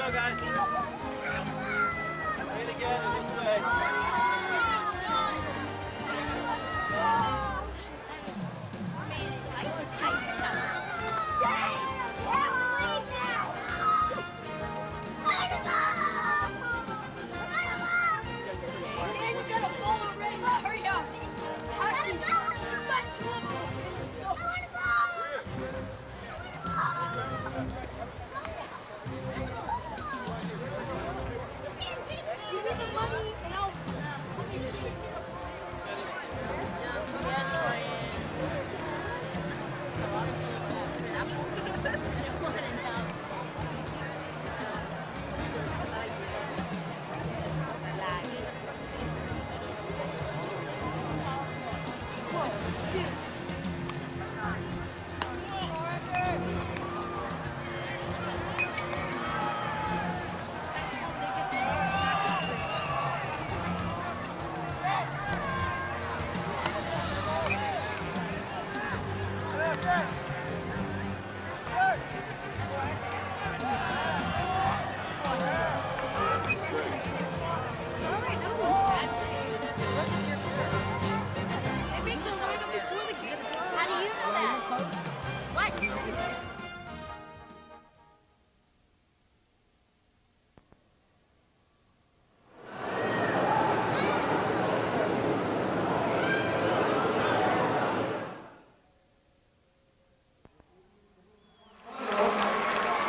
go, guys. Play together this way.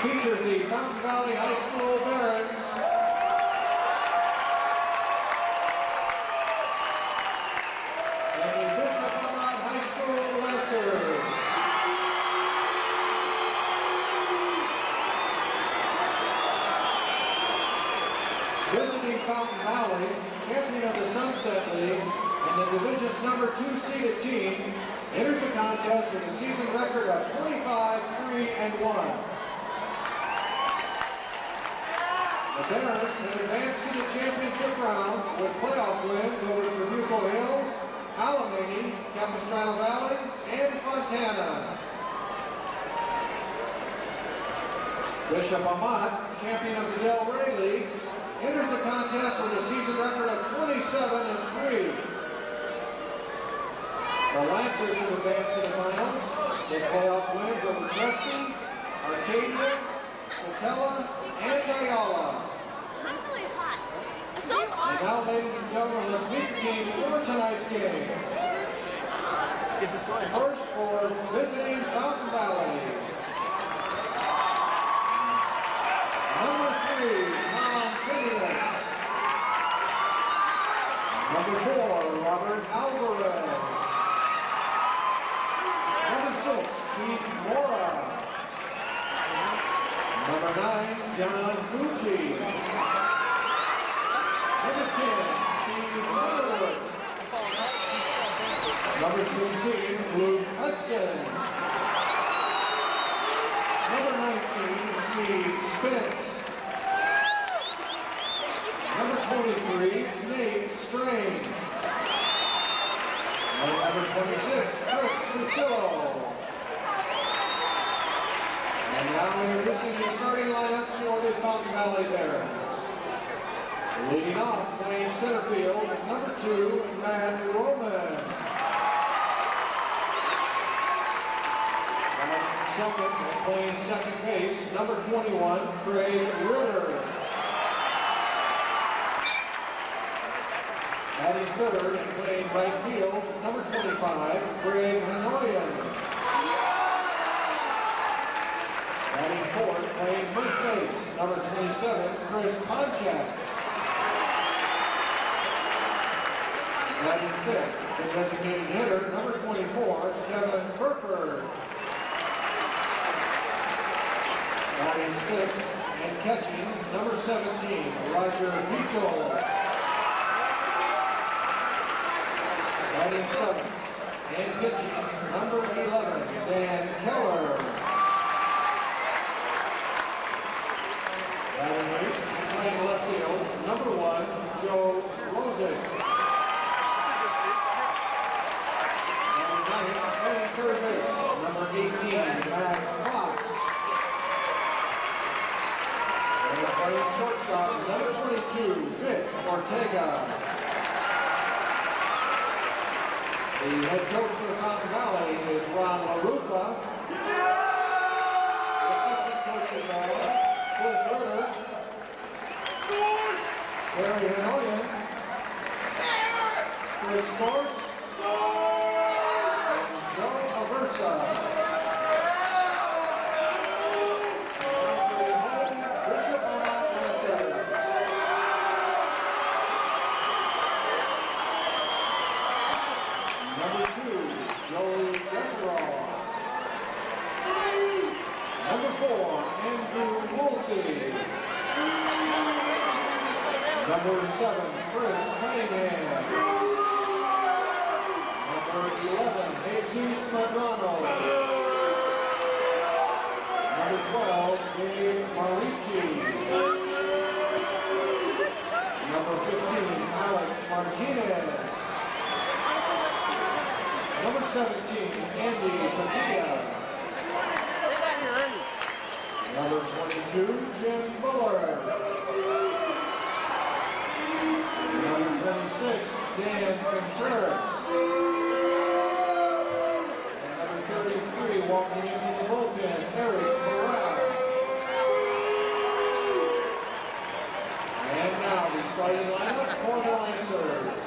Features the Fountain Valley High School Barons. And the Bishop Amat High School Lancers. Visiting Fountain Valley, champion of the Sunset League, and the division's number 2 seeded team, enters the contest with a season record of 25-3-1. The Barons have advanced to the championship round with playoff wins over Trabuco Hills, Alamany, Capistrano Valley, and Fontana. Bishop Amat, champion of the Del Rey League, enters the contest with a season record of 27-3. The Lancers have advanced to the finals with playoff wins over Preston, Arcadia, Patella, and Ayala. I'm really hot. It's so hot. And now, ladies and gentlemen, let's meet the teams for tonight's game. First for visiting Fountain Valley. Number 3, Tom Phineas. Number 4, Robert Alvarez. Number 6, Keith Mora. Number 9, John Fuji. Number 10, Steve Sutherland. Number 16, Luke Hudson. Number 19, Steve Spence. Number 23, Nate Strange. And number 26, Chris Fusillo. And now introducing the starting lineup for the Fountain Valley Barons. Leading off, playing center field, number 2, Matt Roman. Playing second base, number 21, Craig Ritter. Adding third and playing right field, number 25, Craig Hanoyan. Adding fourth, playing first base, number 27, Chris Ponchak. Adding fifth, the designated hitter, number 24, Kevin Burford. Adding sixth and catching, number 17, Roger Mitchell. Adding seventh and pitching, number 11, Dan Keller. Adding eighth and playing left field, number 1, Joe Rosick. Adding ninth, playing third base, number 18, Matt Fox. Playing shortstop, number 22, Vic Ortega. The head coach for Fountain Valley is Ron LaRufa. The assistant coaches are Cliff Ritter, Terry Hanoyan, Chris Source, and Joe Aversa. Bishop Amat Lancers. Number 2, Joey Devereaux. Number 4, Andrew Woolsey. Number 7, Chris Cunningham. Number 11, Jesus Madrano. Number 12, Dave Marici. Number 15, Alex Martinez. Number 17, Andy Padilla. Number 22, Jim Buller. Number 26, Dan Contreras. And number 33, walking into the bullpen, Eric Corral. And now the starting lineup for the Lancers.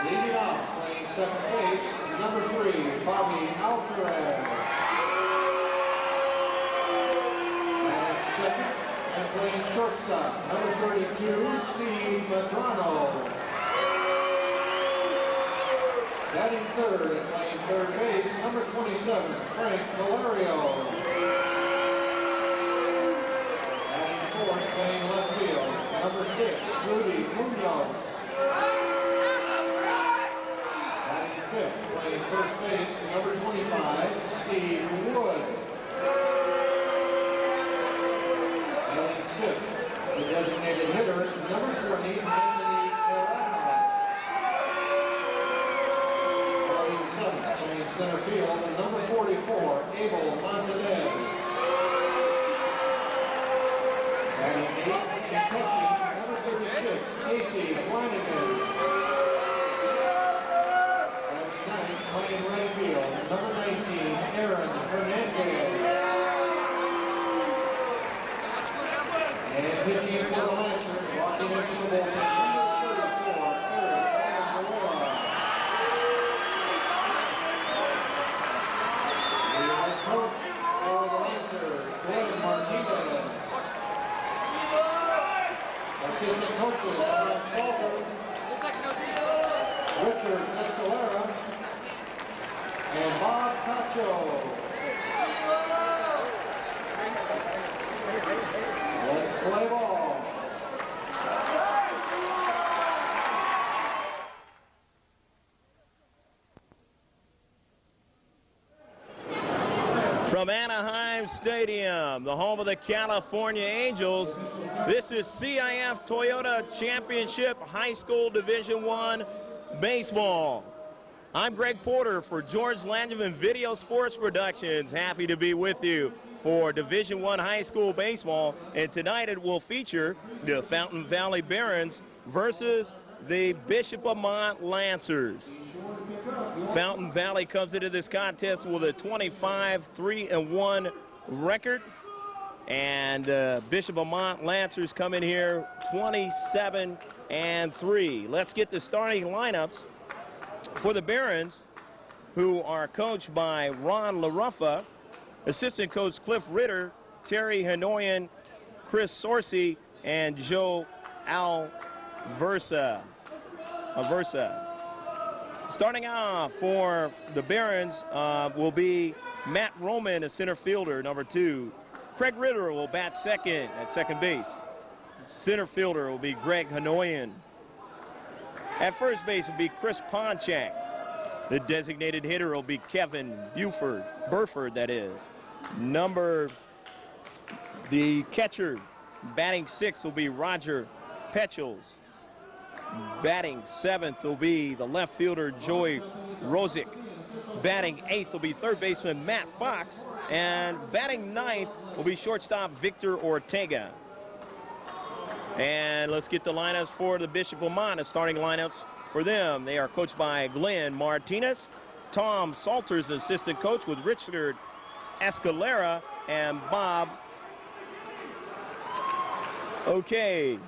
Leading off, playing second base, number 3, Bobby Alcaraz. And at second, and playing shortstop, number 32, Steve Madrano. Batting third and playing third base, number 27, Frank Valerio. Batting fourth, playing left field, number 6, Rudy Munoz. Batting fifth, playing first base, number 25, Steve Wood. Batting sixth, the designated hitter, number 20, Anthony Corral. Batting seventh, playing center field, and number 44, Abel Montanez. Batting eighth, and catching, number 36, Casey Flanagan. Batting ninth, playing right field, number 19, Aaron Hernandez. And pitching for the Lancers, walking into the bullpen, number 34, Eric Valenzuela. The head coach for the Lancers, Glenn Martinez. Assistant coaches, Mark Salter, Richard Escalera, and Bob Cacho. Let's play ball. From Anaheim Stadium, the home of the California Angels, this is CIF Toyota Championship High School Division I Baseball. I'm Greg Porter for George Langevin Video Sports Productions. Happy to be with you for Division I High School Baseball. And tonight it will feature the Fountain Valley Barons versus the Bishop Amat Lancers. Fountain Valley comes into this contest with a 25-3-1 record. And Bishop Amat Lancers come in here 27-3. Let's get the starting lineups for the Barons, who are coached by Ron LaRufa, assistant coach Cliff Ritter, Terry Hanoyan, Chris Sorsey, and Joe Aversa. Starting off for the Barons will be Matt Roman, a center fielder, number 2. Craig Ritter will bat second at second base. Center fielder will be Greg Hanoyan. At first base will be Chris Ponchak. The designated hitter will be Kevin Burford, that is. The catcher, batting 6th will be Roger Petchels. Batting 7th will be the left fielder, Joey Rosick. Batting 8th will be third baseman Matt Fox. And batting 9th will be shortstop Victor Ortega. And let's get the lineups for the Bishop Amat, starting lineups for them. They are coached by Glenn Martinez. Tom Salters, assistant coach, with Richard Escalera and Bob. Okay.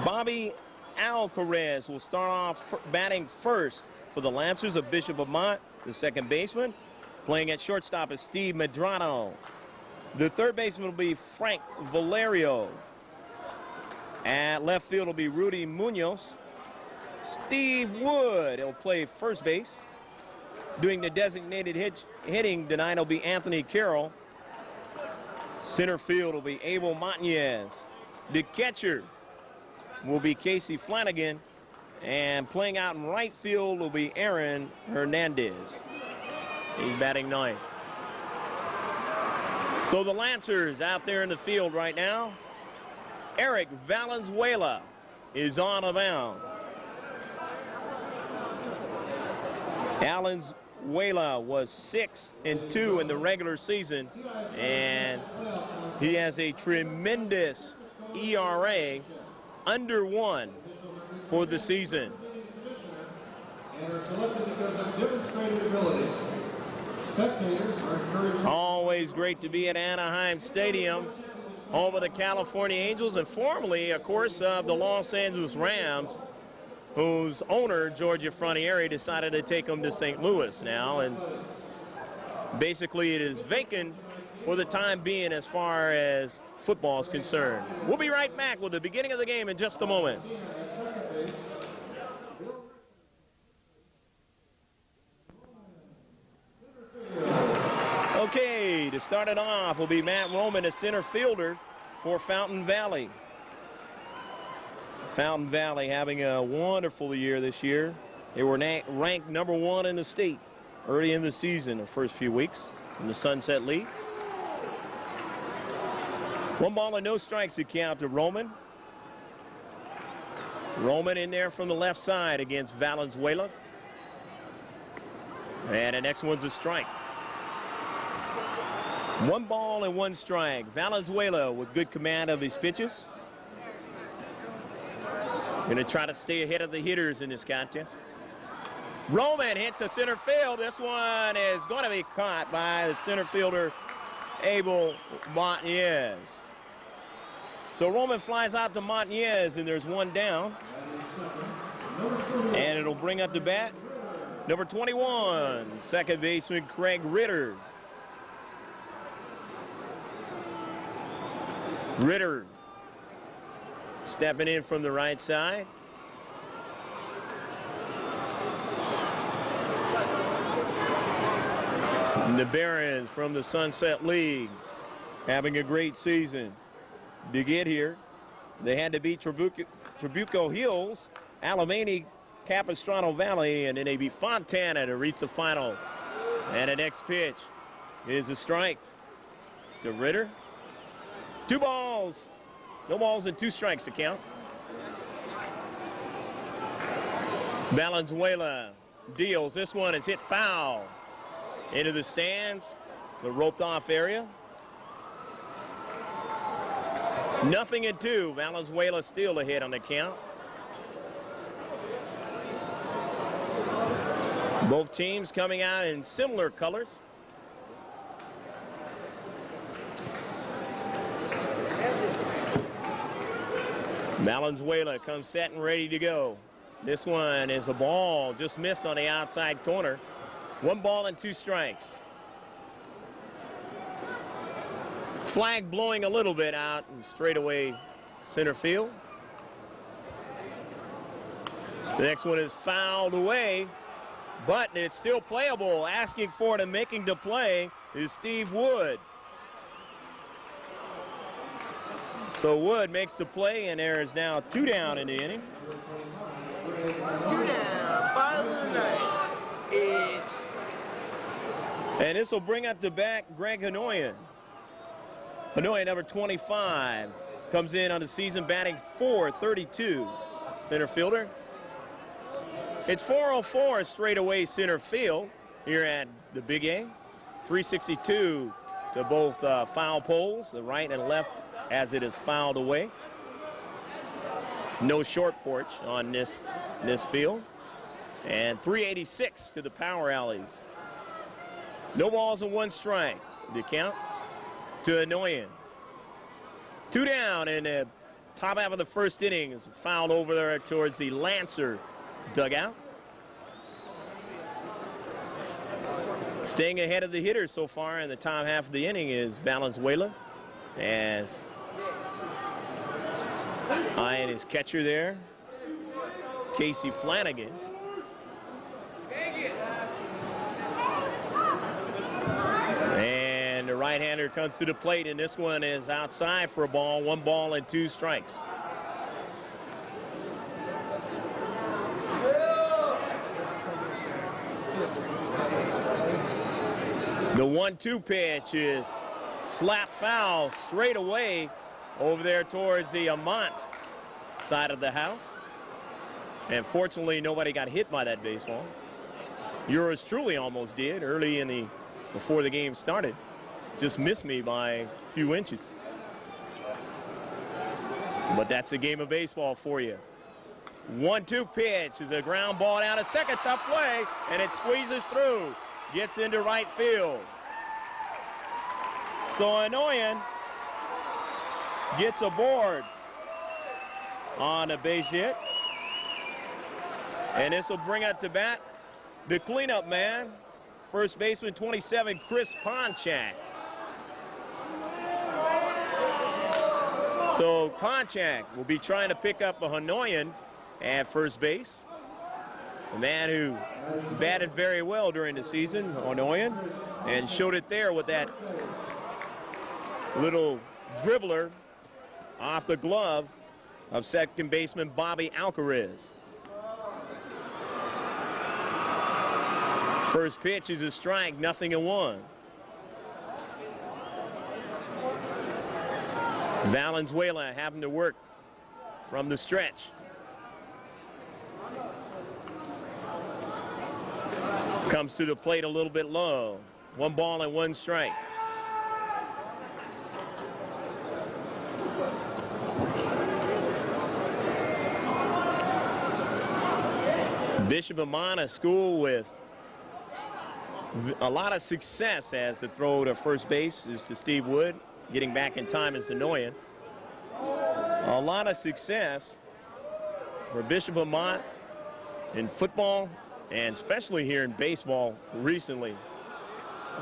Bobby Alcaraz will start off batting first for the Lancers of Bishop Amat, the second baseman. Playing at shortstop is Steve Medrano. The third baseman will be Frank Valerio. At left field will be Rudy Munoz. Steve Wood will play first base. Doing the designated hitting tonight will be Anthony Carroll. Center field will be Abel Montanez. The catcher will be Casey Flanagan. And playing out in right field will be Aaron Hernandez. He's batting ninth. So the Lancers out there in the field right now. Eric Valenzuela is on the mound. Valenzuela was 6-2 in the regular season, and he has a tremendous ERA, under 1 for the season. And are selected because of demonstrated ability. Spectators are encouraged. Always great to be at Anaheim Stadium, home of the California Angels, and formerly, of course, of the Los Angeles Rams, whose owner, Georgia Frontiere, decided to take them to St. Louis now. And basically it is vacant for the time being as far as football is concerned. We'll be right back with the beginning of the game in just a moment. Okay, to start it off will be Matt Roman, a center fielder for Fountain Valley. Fountain Valley having a wonderful year this year. They were ranked number 1 in the state early in the season, the first few weeks in the Sunset League. 1 ball and no strikes to count to Roman. Roman in there from the left side against Valenzuela. And the next one's a strike. 1 ball and 1 strike. Valenzuela with good command of his pitches. Going to try to stay ahead of the hitters in this contest. Roman hit to center field. This one is going to be caught by the center fielder, Abel Montanez. So Roman flies out to Montanez, and there's 1 down. And it'll bring up the bat number 21, second baseman Craig Ritter. Ritter stepping in from the right side. And the Barons from the Sunset League having a great season. To get here, they had to beat Trabuco Hills, Alamany, Capistrano Valley, and then they beat Fontana to reach the finals. And the next pitch is a strike to Ritter. 2 balls, no balls and 2 strikes to count. Valenzuela deals. This one is hit foul into the stands, the roped off area. 0-2. Valenzuela still ahead on the count. Both teams coming out in similar colors. Valenzuela comes set and ready to go. This one is a ball, just missed on the outside corner. 1 ball and 2 strikes. Flag blowing a little bit out in straightaway center field. The next one is fouled away, but it's still playable. Asking for it and making the play is Steve Wood. So Wood makes the play, and there is now 2 down in the inning. 2 down, bottom of the ninth. And this will bring up the back Greg Hanoyan. Hanoyan, number 25, comes in on the season batting .432. Center fielder. It's .404 straightaway center field here at the Big A. .362 to both foul poles, the right and left, as it is fouled away. No short porch on this field. And 386 to the power alleys. No balls and 1 strike. The count to Anoyan. 2 down in the top half of the first inning. Is fouled over there towards the Lancer dugout. Staying ahead of the hitters so far in the top half of the inning is Valenzuela, as eyeing his catcher there, Casey Flanagan. And the right-hander comes to the plate, and this one is outside for a ball. 1 ball and 2 strikes. The 1-2 pitch is slap foul straight away over there towards the Amat side of the house. And fortunately, nobody got hit by that baseball. Yours truly almost did early before the game started. Just missed me by a few inches. But that's a game of baseball for you. 1-2 pitch is a ground ball down to second, tough play, and it squeezes through. Gets into right field. So Anoyan gets aboard on a base hit. And this will bring up to bat the cleanup man, first baseman 27, Chris Ponchak. So Ponchak will be trying to pick up a Anoyan at first base. A man who batted very well during the season, Anoyan, and showed it there with that little dribbler off the glove of second baseman Bobby Alcarez. First pitch is a strike, 0-1. Valenzuela having to work from the stretch. Comes to the plate a little bit low. 1 ball and 1 strike. Bishop Amat, a school with a lot of success as the throw to first base is to Steve Wood. Getting back in time is Anoyan. A lot of success for Bishop Amat in football, and especially here in baseball recently.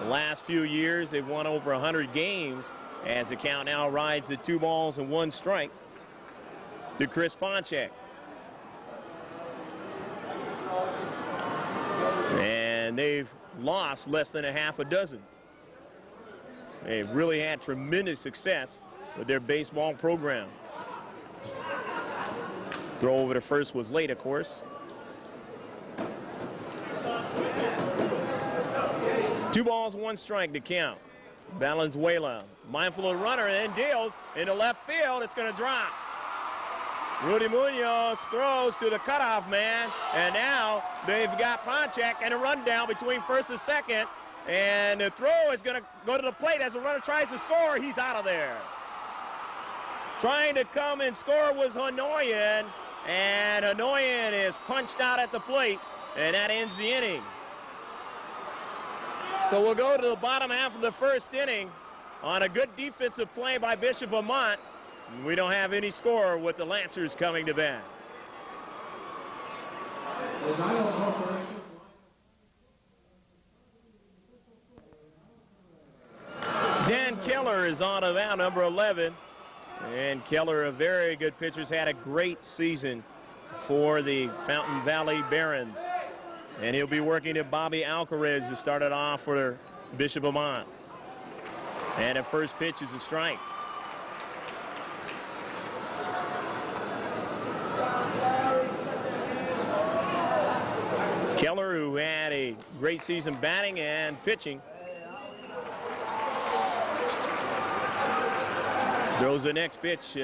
The last few years, they've won over 100 games as the count now rides at 2 balls and 1 strike to Chris Ponchak. And they've lost less than a half a dozen. They've really had tremendous success with their baseball program. Throw over to first was late, of course. 2 balls, 1 strike to count. Valenzuela, mindful of the runner, and then deals into left field. It's going to drop. Rudy Munoz throws to the cutoff man, and now they've got Ponchak and a rundown between first and second, and the throw is going to go to the plate as the runner tries to score. He's out of there. Trying to come and score was Anoyan, and Anoyan is punched out at the plate, and that ends the inning. So we'll go to the bottom half of the first inning on a good defensive play by Bishop Amat. We don't have any score with the Lancers coming to bat. Dan Keller is on of out, number 11. And Keller, a very good pitcher, has had a great season for the Fountain Valley Barons. And he'll be working at Bobby Alcarez to start it off for Bishop Amat. And at first pitch is a strike. Keller, who had a great season batting and pitching, throws the next pitch,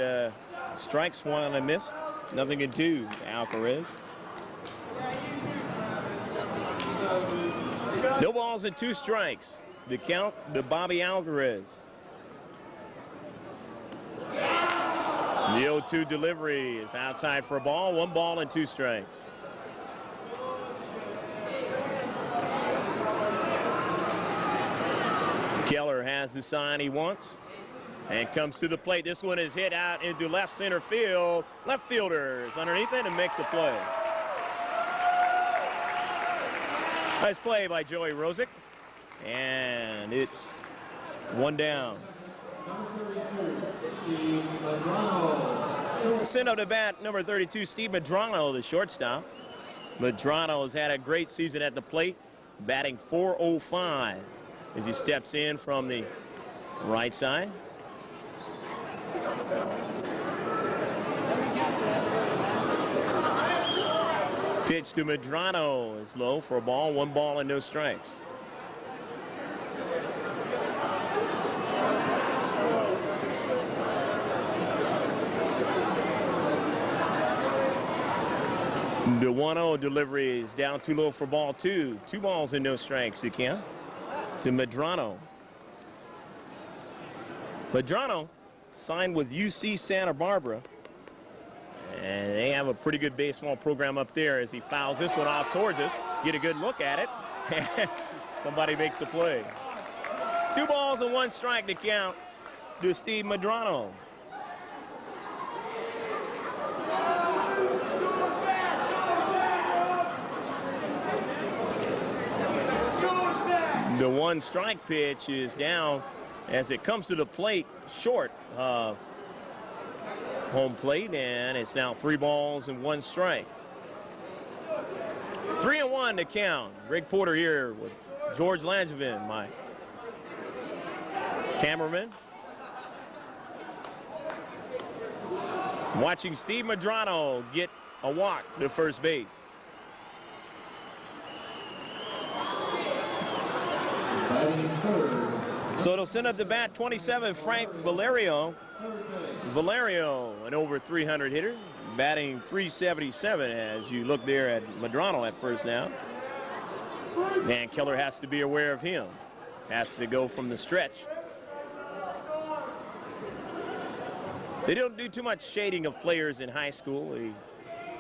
strikes 1 and a miss. 0-2, Alcarez. No balls and 2 strikes. the count to Bobby Alvarez. The 0-2 delivery is outside for a ball. 1 ball and 2 strikes. Keller has the sign he wants and comes to the plate. This one is hit out into left center field. Left fielder's underneath it and makes a play. Nice play by Joey Rosick. And it's 1 down. Send up to bat number 32, Steve Medrano, the shortstop. Medrano has had a great season at the plate, batting .405 as he steps in from the right side. Pitch to Medrano is low for a ball. 1 ball and no strikes. The 1-0 delivery is down too low for ball 2. 2 balls and no strikes, you can. To Medrano. Medrano signed with UC Santa Barbara. And they have a pretty good baseball program up there as he fouls this one off towards us. Get a good look at it. Somebody makes the play. 2 balls and 1 strike to count to Steve Medrano. The 1 strike pitch is down as it comes to the plate short of home plate, and it's now 3 balls and 1 strike. 3-1 to count. Greg Porter here with George Langevin, my cameraman. Watching Steve Medrano get a walk to first base. So it'll send up the bat 27, Frank Valerio. Valerio, an over 300 hitter, batting .377 as you look there at Medrano at first now. And Keller has to be aware of him. Has to go from the stretch. They don't do too much shading of players in high school. They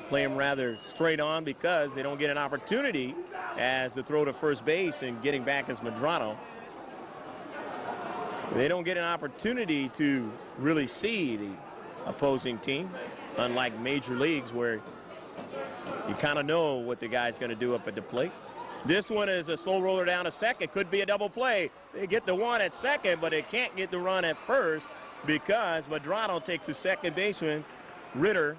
play them rather straight on because they don't get an opportunity as to throw to first base and getting back as Medrano. They don't get an opportunity to really see the opposing team, unlike major leagues where you kind of know what the guy's going to do up at the plate. This one is a slow roller down to second. Could be a double play. They get the 1 at second, but they can't get the run at first because Medrano takes the second baseman, Ritter,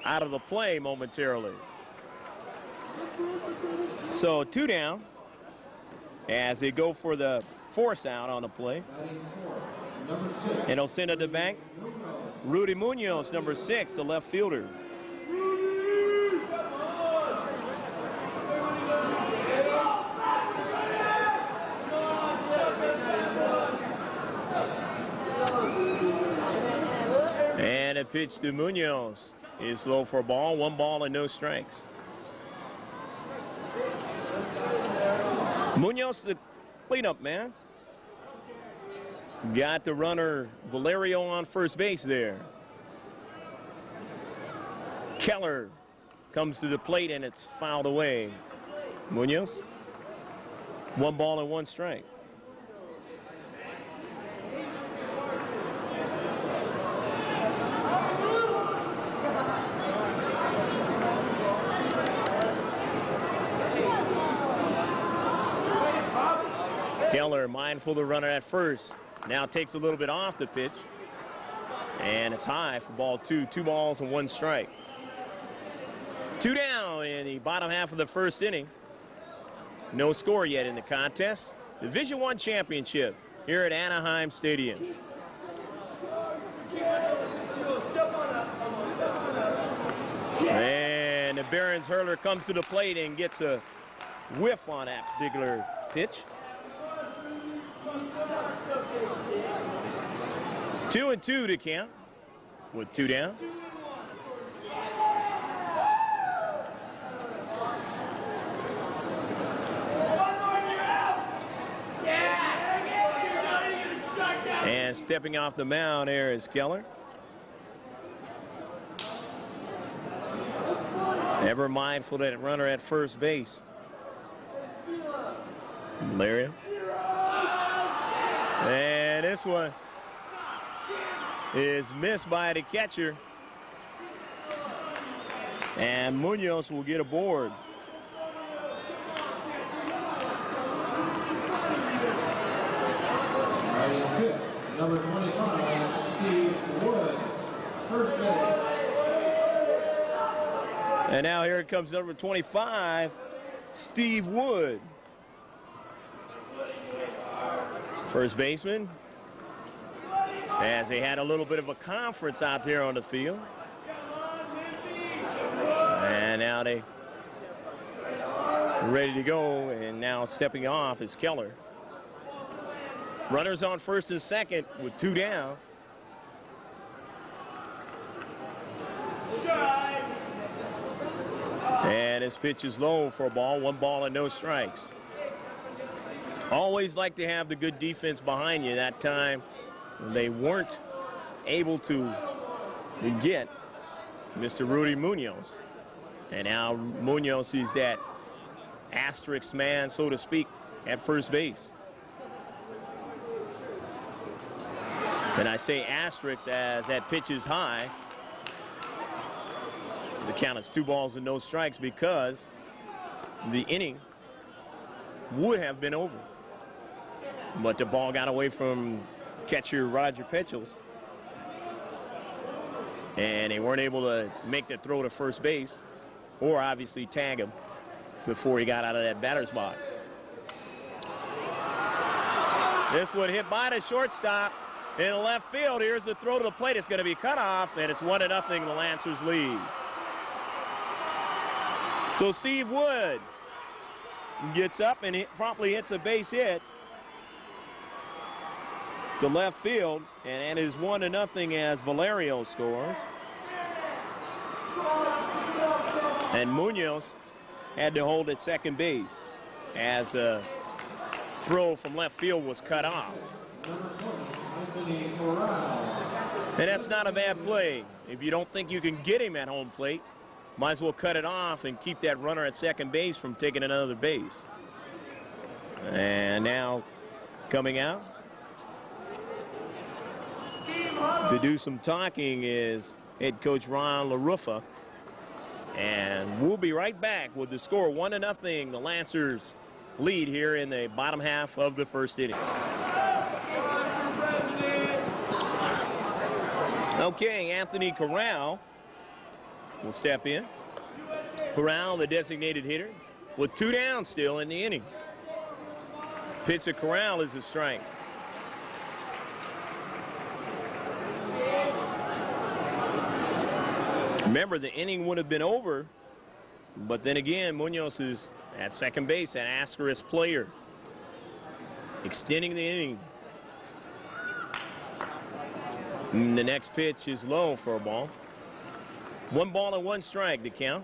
out of the play momentarily. So 2 down as they go for the force out on the play. And he'll send it to bank. Rudy Munoz, number 6, the left fielder. And a pitch to Munoz is low for a ball. 1 ball and no strikes. Munoz, the cleanup man. Got the runner Valerio on first base there. Keller comes to the plate and it's fouled away. Munoz, 1 ball and 1 strike. Keller, mindful of the runner at first, now takes a little bit off the pitch, and it's high for ball 2. 2 balls and 1 strike. 2 down in the bottom half of the first inning. No score yet in the contest. Division I championship here at Anaheim Stadium. And the Barons hurler comes to the plate and gets a whiff on that particular pitch. 2-2 to count with 2 down. And stepping off the mound there is Keller. Ever mindful that runner at first base. Larry. And this one is missed by the catcher. And Munoz will get aboard. Number 25, Steve Wood, first base. And now here comes number 25, Steve Wood. First baseman. As they had a little bit of a conference out there on the field. And now they ready to go, and now stepping off is Keller. Runners on first and second with 2 down. And his pitch is low for a ball. 1 ball and no strikes. Always like to have the good defense behind you. That time they weren't able to get Mr. Rudy Munoz. And now Munoz is that asterisk man, so to speak, at first base. And I say asterisk as that pitch is high. The count is 2 balls and no strikes because the inning would have been over. But the ball got away from catcher Roger Petchels. And they weren't able to make the throw to first base or obviously tag him before he got out of that batter's box. This one hit by the shortstop in the left field. Here's the throw to the plate. It's going to be cut off, and it's 1-0, the Lancers lead. So Steve Wood gets up and promptly hits a base hit to left field, and it is 1-0 as Valerio scores. And Munoz had to hold at second base as a throw from left field was cut off. And that's not a bad play. If you don't think you can get him at home plate, might as well cut it off and keep that runner at second base from taking another base. And now coming out to do some talking is head coach Ron LaRuffa. And we'll be right back with the score 1-0. The Lancers lead here in the bottom half of the first inning. Okay, Anthony Corral will step in. Corral, the designated hitter, with 2 down still in the inning. Pitch to Corral is a strike. Remember, the inning would have been over, but then again, Munoz is at second base, an asterisk player, extending the inning. And the next pitch is low for a ball. 1 ball and 1 strike to count.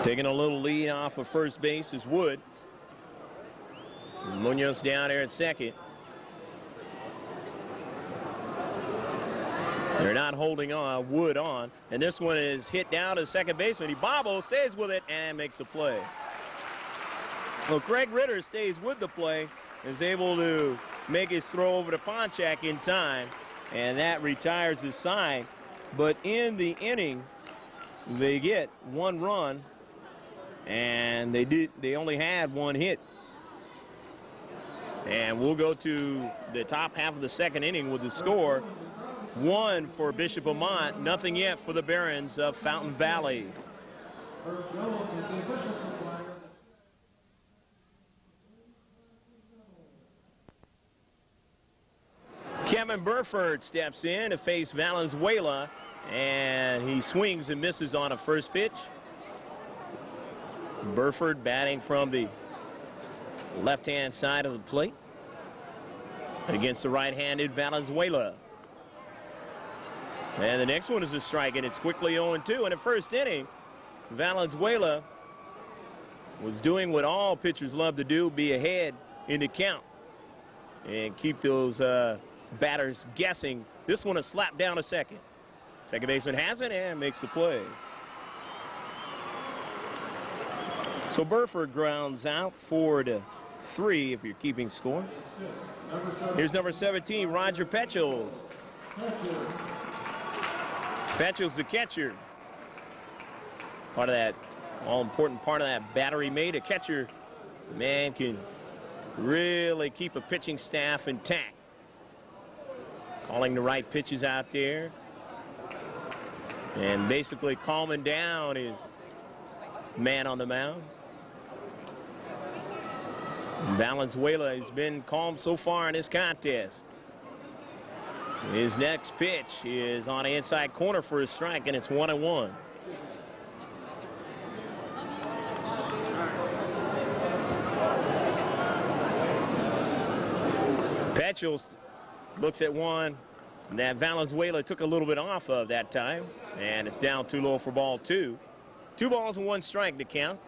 Taking a little lead off of first base is Wood. Munoz down there at second. They're not holding on, Wood on. And this one is hit down to second baseman. He bobbles, stays with it, and makes the play. Well, Craig Ritter stays with the play, is able to make his throw over to Ponchak in time, and that retires his side. But in the inning, they get 1 run, and they only had 1 hit. And we'll go to the top half of the second inning with the score 1 for Bishop Amat, nothing yet for the Barons of Fountain Valley. Kevin Burford steps in to face Valenzuela, and he swings and misses on a first pitch. Burford batting from the left-hand side of the plate against the right-handed Valenzuela. And the next one is a strike, and it's quickly 0-2. In the first inning, Valenzuela was doing what all pitchers love to do, be ahead in the count and keep those batters guessing. This one is slapped down to second. Second baseman has it and makes the play. So Burford grounds out 4-3 if you're keeping score. Here's number 17, Roger Petchels. Petchels the catcher. Part of that all-important part of that battery made. A catcher, man, can really keep a pitching staff intact. Calling the right pitches out there. And basically calming down his man on the mound. Valenzuela has been calm so far in this contest. His next pitch is on the inside corner for a strike, and it's 1-1. Petchels looks at one that Valenzuela took a little bit off of that time, and it's down too low for ball 2. 2 balls and 1 strike to count.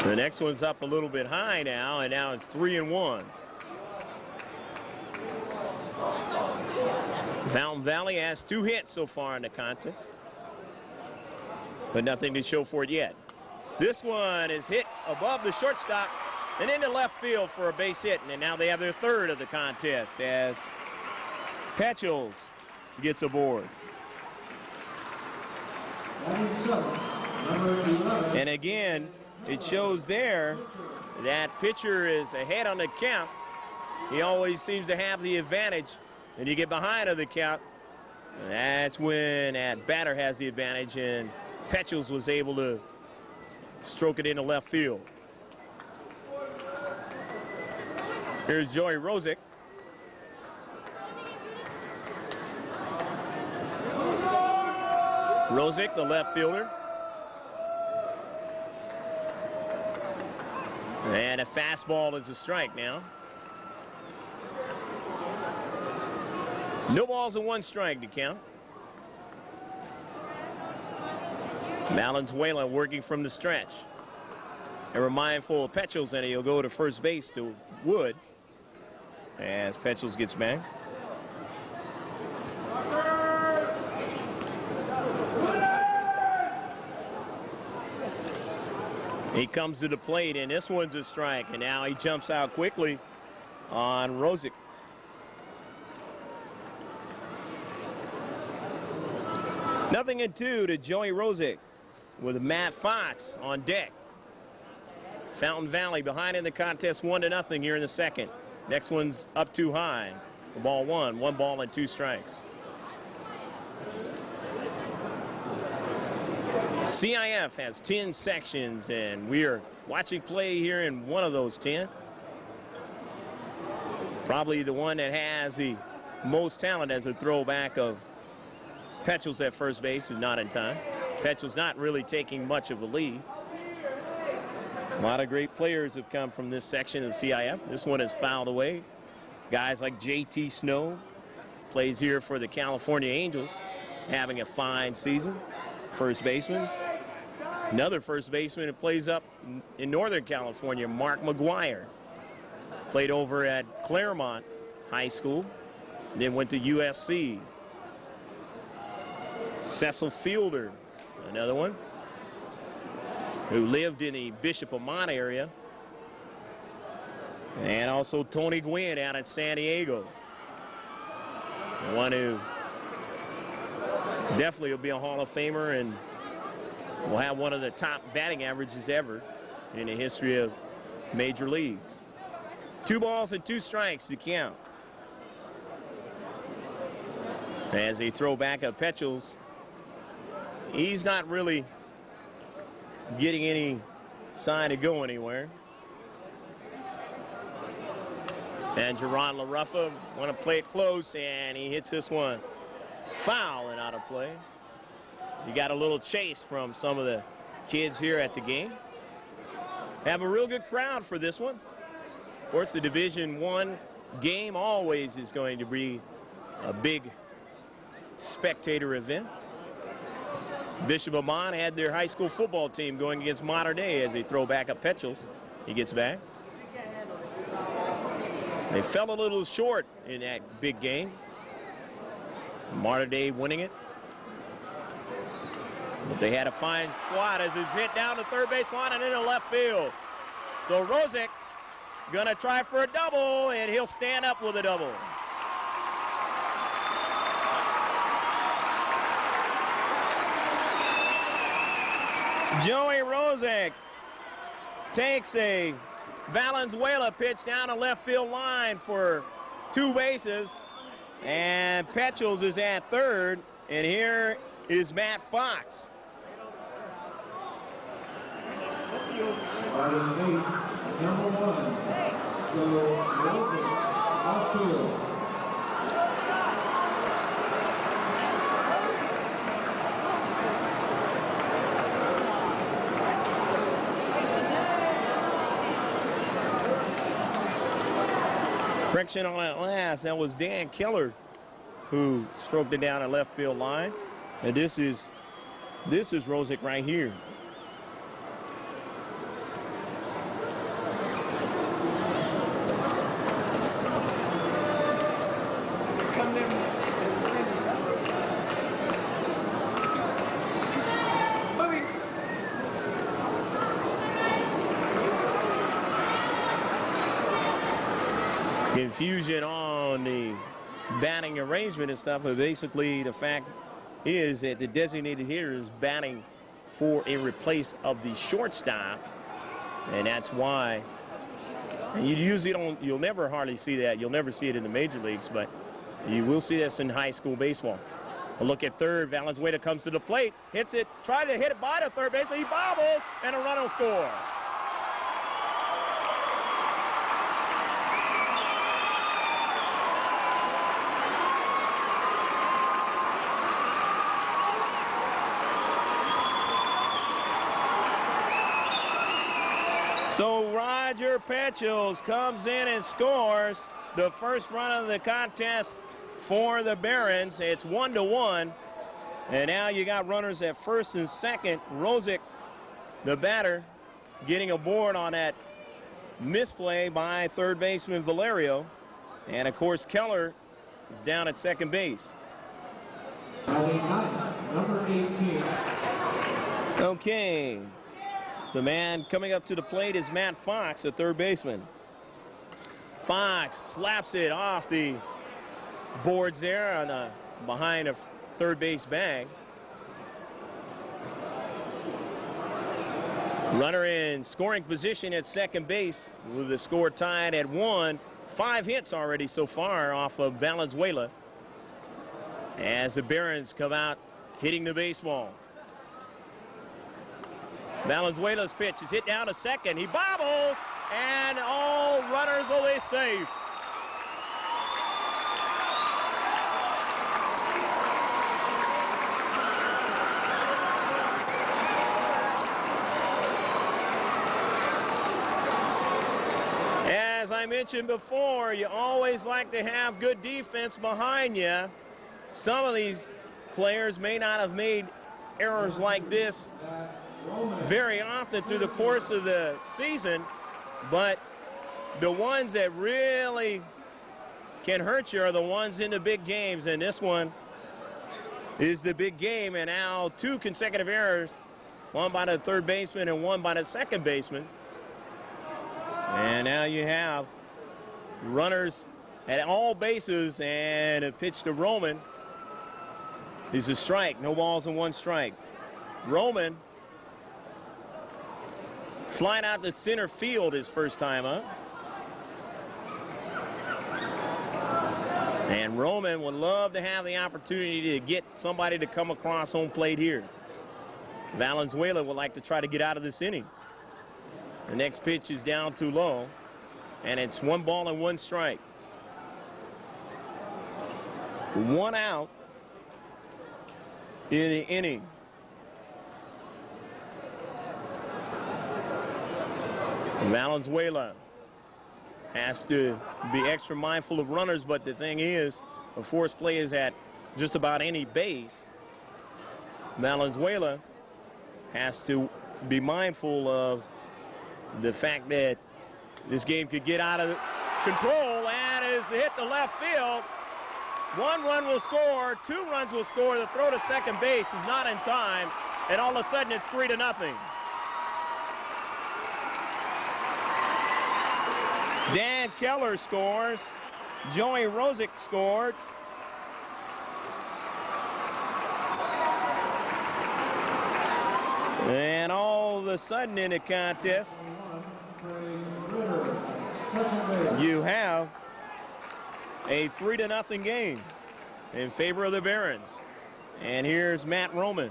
The next one's up a little bit high now, and now it's 3-1. Fountain Valley has 2 hits so far in the contest, but nothing to show for it yet. This one is hit above the shortstop and into left field for a base hit, and now they have their 3rd of the contest as Petchels gets aboard. And again, it shows there that pitcher is ahead on the count. He always seems to have the advantage. And you get behind on the count, that's when that batter has the advantage, and Petchels was able to stroke it into left field. Here's Joey Rosick. Rosick, the left fielder. And a fastball is a strike now. No balls and 1 strike to count. Valenzuela working from the stretch. And we're mindful of Petchels, and he'll go to first base to Wood as Petchels gets back. He comes to the plate, and this one's a strike, and now he jumps out quickly on Rosick. Nothing in 2 to Joey Rosick with Matt Fox on deck. Fountain Valley behind in the contest 1-0 here in the second. Next one's up too high. Ball 1, 1 ball and 2 strikes. CIF has 10 sections, and we are watching play here in one of those 10. Probably the one that has the most talent as a throwback of Petchels at first base is not in time. Petchels not really taking much of a lead. A lot of great players have come from this section of CIF. This one is fouled away. Guys like J.T. Snow plays here for the California Angels, having a fine season. First baseman. Another first baseman that plays up in Northern California, Mark McGuire. Played over at Claremont High School, and then went to USC. Cecil Fielder, another one, who lived in the Bishop Amat area. And also Tony Gwynn out at San Diego. One who definitely will be a Hall of Famer and will have one of the top batting averages ever in the history of major leagues. 2 balls and 2 strikes to count. As they throw back at Petchels, he's not really getting any sign to go anywhere. And Jerron LaRuffa want to play it close, and he hits this one foul and out of play. You got a little chase from some of the kids here at the game. Have a real good crowd for this one. Of course, the Division I game always is going to be a big spectator event. Bishop Amat had their high school football team going against Mater Dei as they throw back at Petchels. He gets back. They fell a little short in that big game. Mater Dei winning it. But they had a fine squad as it's hit down the third base line and into left field. So Rosick gonna try for a double, and he'll stand up with a double. Joey Rosick takes a Valenzuela pitch down the left field line for 2 bases. And Petchels is at third. And here is Matt Fox. Number 1, so Rosick, outfield. Friction on that last. That was Dan Keller who stroked it down the left field line. And this is Rosick right here. Confusion on the batting arrangement and stuff, but basically the fact is that the designated hitter is batting for in replace of the shortstop, and that's why. And you usually don't, you'll never hardly see that. You'll never see it in the major leagues, but you will see this in high school baseball. A look at third. Valenzuela comes to the plate, hits it, tries to hit it by the third base, and he bobbles, and a run will score. So Roger Petchels comes in and scores the first run of the contest for the Barons. It's 1-1. And now you got runners at first and second. Rosick, the batter, getting aboard on that misplay by third baseman Valerio. And, of course, Keller is down at second base. Number 18. Okay. The man coming up to the plate is Matt Fox, the third baseman. Fox slaps it off the boards there on the behind a third base bag. Runner in scoring position at second base with the score tied at 1. 5 hits already so far off of Valenzuela as the Barons come out hitting the baseball. Valenzuela's pitch is hit down to second. He bobbles, and all runners will be safe. As I mentioned before, you always like to have good defense behind you. Some of these players may not have made errors like this very often through the course of the season, but the ones that really can hurt you are the ones in the big games, and this one is the big game. And now 2 consecutive errors, one by the third baseman and one by the second baseman. And now you have runners at all bases, and a pitch to Roman is a strike. No balls and 1 strike. Roman flying out to center field his first time up. And Roman would love to have the opportunity to get somebody to come across home plate here. Valenzuela would like to try to get out of this inning. The next pitch is down too low, and it's 1 ball and 1 strike. 1 out in the inning. Valenzuela has to be extra mindful of runners, but the thing is, a force play is at just about any base. Valenzuela has to be mindful of the fact that this game could get out of control and is hit the left field. 1 run will score, 2 runs will score. The throw to second base is not in time, and all of a sudden it's 3-0. Dan Keller scores. Joey Rosick scored. And all of a sudden in the contest, you have a 3-0 game in favor of the Barons. And here's Matt Roman.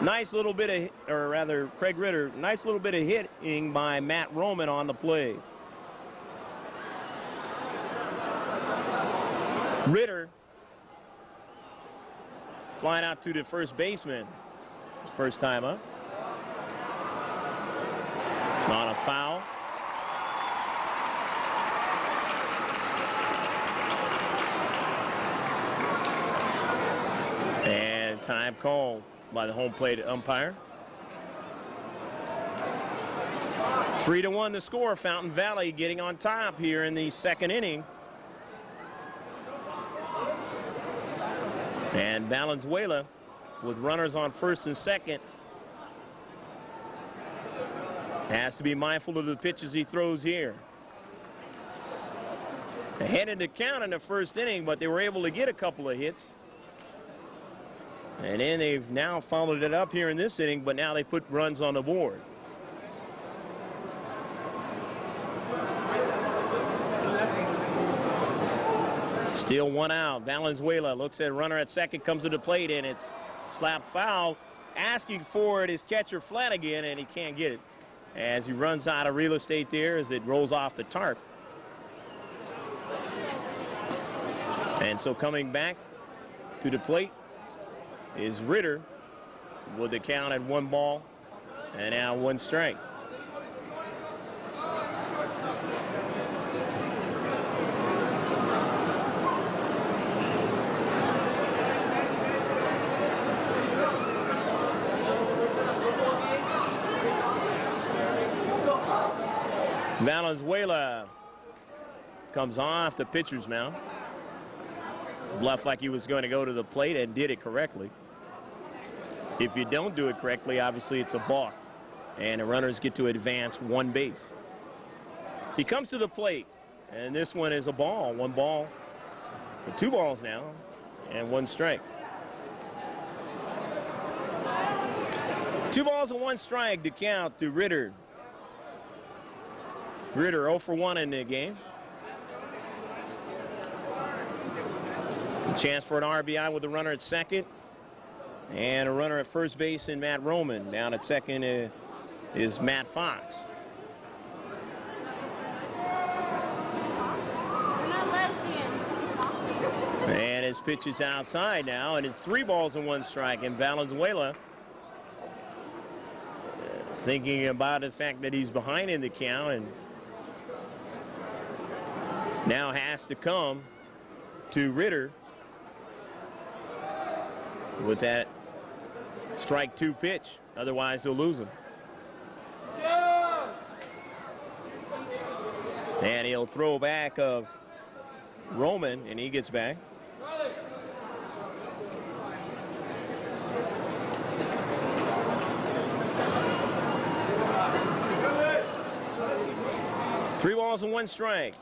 Nice little bit of, or rather Craig Ritter, nice little bit of hitting by Matt Roman on the play. Ritter flying out to the first baseman. First time up. On a foul. And time called by the home plate umpire. 3-1 the score. Fountain Valley getting on top here in the second inning. And Valenzuela with runners on first and second has to be mindful of the pitches he throws here. Ahead in the count in the first inning, but they were able to get a couple of hits. And then they've now followed it up here in this inning, but now they put runs on the board. Still 1 out. Valenzuela looks at a runner at second, comes to the plate, and it's slapped foul. Asking for it is catcher Flanagan, and he can't get it as he runs out of real estate there as it rolls off the tarp. And so coming back to the plate is Ritter with the count at 1 ball and now 1 strike. Valenzuela comes off the pitcher's mound. Bluffed like he was going to go to the plate and did it correctly. If you don't do it correctly, obviously it's a balk, and the runners get to advance 1 base. He comes to the plate, and this one is a ball. 1 ball, 2 balls now, and 1 strike. 2 balls and 1 strike to count to Ritter. Ritter 0 for 1 in the game. A chance for an RBI with a runner at second. And a runner at first base in Matt Roman. Down at second is Matt Fox. We're not lesbians. And his pitch is outside now, and it's 3 balls and 1 strike. And Valenzuela thinking about the fact that he's behind in the count and now has to come to Ritter with that strike 2 pitch. Otherwise, they'll lose him. And he'll throw back of Roman, and he gets back. Three balls and 1 strike.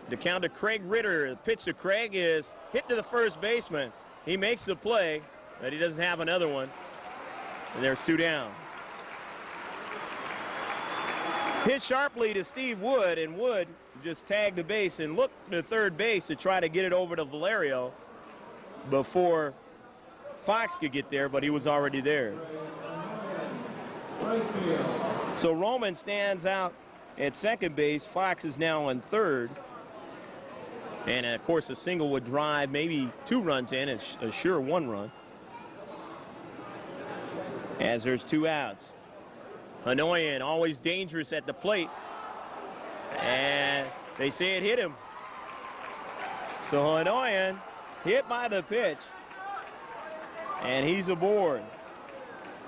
The count to Craig Ritter. The pitch to Craig is hit to the first baseman. He makes the play, but he doesn't have another one. And there's 2 down. Hit sharply to Steve Wood, and Wood just tagged the base and looked to third base to try to get it over to Valerio before Fox could get there, but he was already there. So Roman stands out at second base. Fox is now on third. And, of course, a single would drive maybe 2 runs in, and a sure 1 run. As there's 2 outs. Hanoyan, always dangerous at the plate. And they say it hit him. So Hanoyan hit by the pitch. And he's aboard.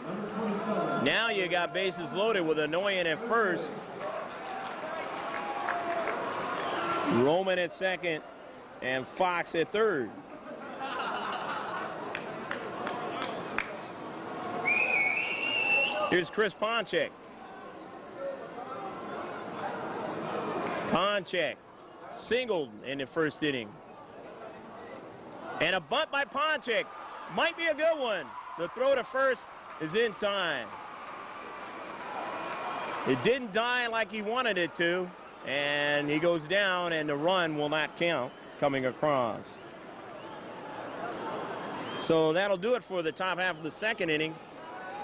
Number 27. Now you got bases loaded with Anoyan at first. Roman at second. And Fox at third. Here's Chris Ponchek. Ponchek singled in the first inning. And a bunt by Ponchek. Might be a good one. The throw to first is in time. It didn't die like he wanted it to. And he goes down, and the run will not count coming across. So that'll do it for the top half of the second inning.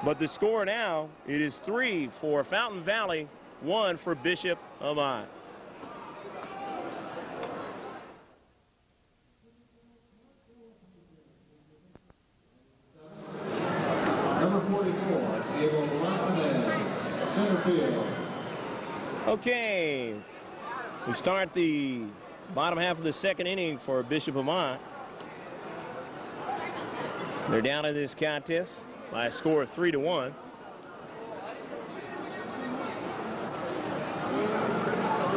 But the score now, it is 3 for Fountain Valley, 1 for Bishop Amat. Number 44, Abel Martinez, center field. Okay, we start the bottom half of the second inning for Bishop Amat. They're down in this contest by a score of 3-1.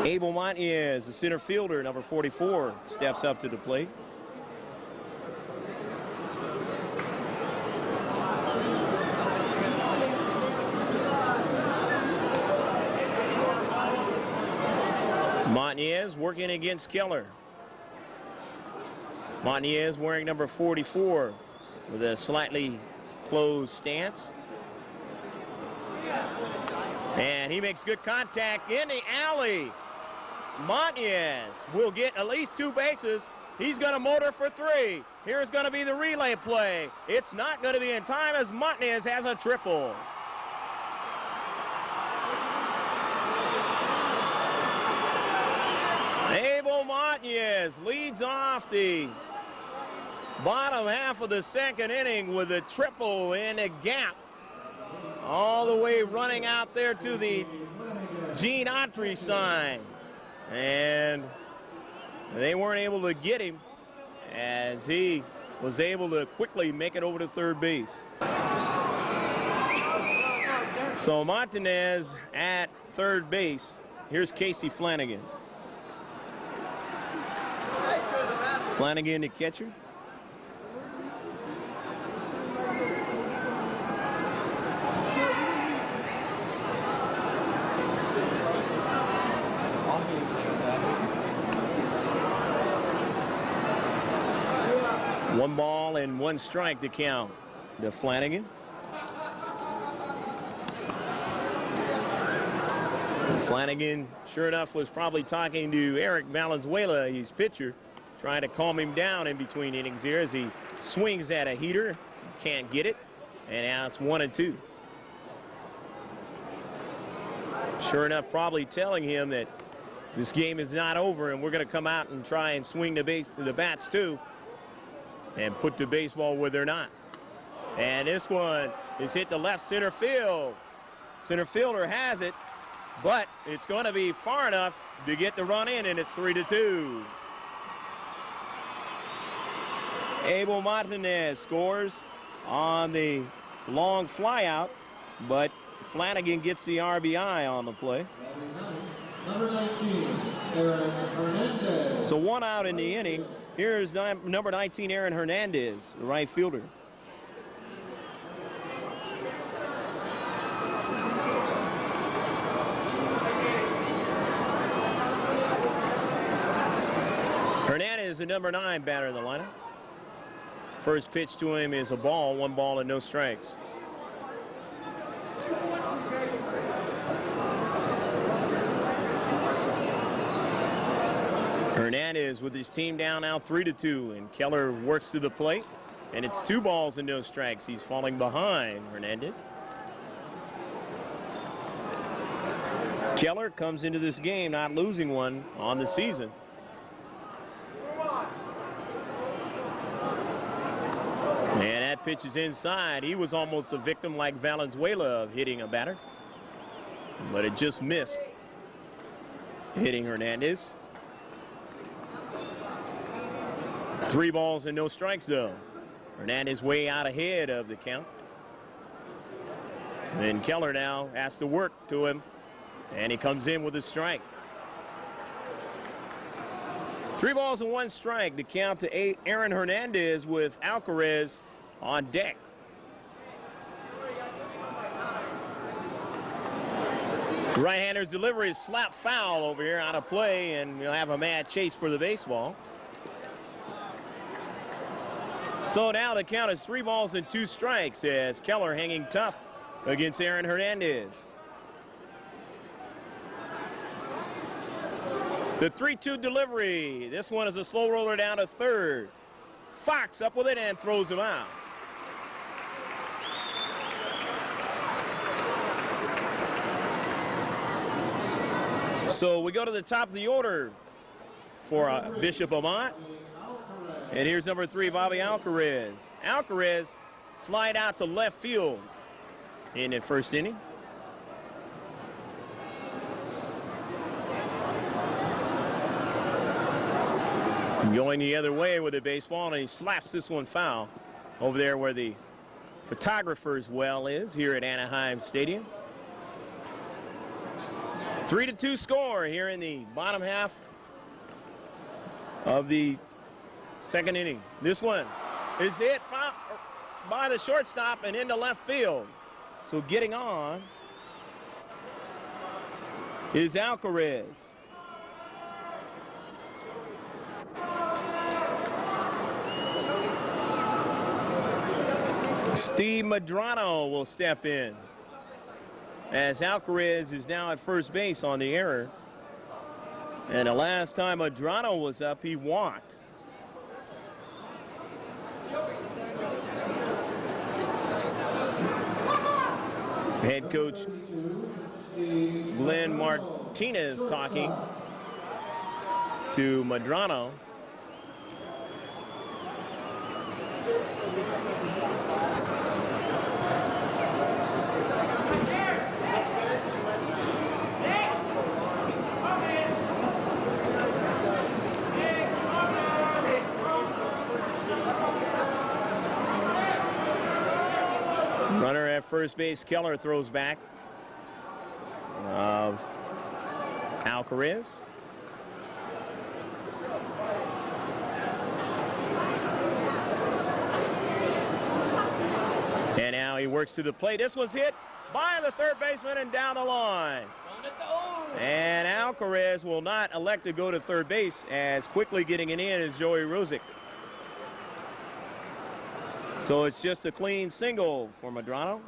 Abel Martinez, the center fielder, number 44, steps up to the plate. Martinez working against Keller. Martinez wearing number 44 with a slightly closed stance. And he makes good contact in the alley. Martinez will get at least 2 bases. He's going to motor for 3. Here's going to be the relay play. It's not going to be in time as Martinez has a triple. Abel Martinez leads off the bottom half of the second inning with a triple in a gap. All the way running out there to the Gene Autry sign. And they weren't able to get him as he was able to quickly make it over to third base. So Martinez at third base. Here's Casey Flanagan. Flanagan, the catcher. One ball and 1 strike to count to Flanagan. Flanagan, sure enough, was probably talking to Eric Valenzuela, his pitcher, trying to calm him down in between innings here as he swings at a heater. Can't get it. And now it's 1-2. Sure enough, probably telling him that this game is not over and we're going to come out and try and swing the bats too and put the baseball where they're not. And this one is hit the left center field. Center fielder has it, but it's going to be far enough to get the run in, and it's 3-2. Abel Martinez scores on the long flyout, but Flanagan gets the RBI on the play. Number 19, Aaron Hernandez. So 1 out in the inning. Here's number 19, Aaron Hernandez, the right fielder. Hernandez is the number 9 batter in the lineup. First pitch to him is a ball, 1 ball and no strikes. Hernandez with his team down now 3-2, and Keller works to the plate, and it's 2 balls and no strikes. He's falling behind Hernandez. Keller comes into this game not losing one on the season. And that pitch is inside. He was almost a victim like Valenzuela of hitting a batter, but it just missed hitting Hernandez. 3 balls and no strikes though. Hernandez way out ahead of the count. And Keller now has to work to him, and he comes in with a strike. 3 balls and 1 strike. The count to Aaron Hernandez with Alcaraz on deck. Right-hander's delivery is slap foul over here out of play, and we'll have a mad chase for the baseball. So now the count is 3 balls and 2 strikes as Keller hanging tough against Aaron Hernandez. The 3-2 delivery. This one is a slow roller down to third. Fox up with it and throws him out. So we go to the top of the order for Bishop Amat. And here's number 3, Bobby Alcaraz. Alcaraz flied out to left field in the first inning. Going the other way with the baseball, and he slaps this one foul over there where the photographer's well is here at Anaheim Stadium. 3-2 score here in the bottom half of the second inning. This one is hit by the shortstop and into left field. So getting on is Alcaraz. Steve Medrano will step in as Alcaraz is now at first base on the error. And the last time Medrano was up, he walked. Head coach Glenn Martinez talking to Medrano. Runner at first base, Keller throws back of Alcaraz. And now he works to the plate. This one's hit by the third baseman and down the line. And Alcaraz will not elect to go to third base, as quickly getting it in is Joey Rosick. So it's just a clean single for Medrano.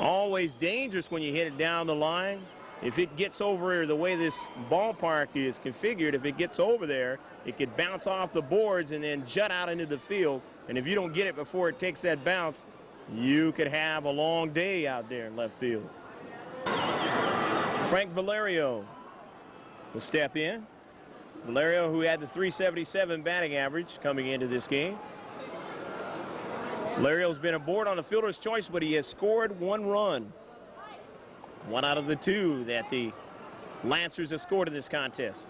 Always dangerous when you hit it down the line. If it gets over the way this ballpark is configured, if it gets over there, it could bounce off the boards and then jut out into the field. And if you don't get it before it takes that bounce, you could have a long day out there in left field. Frank Valerio will step in. Valerio, who had the .377 batting average coming into this game. Valerio's been aboard on the fielder's choice, but he has scored 1 run. 1 out of the 2 that the Lancers have scored in this contest.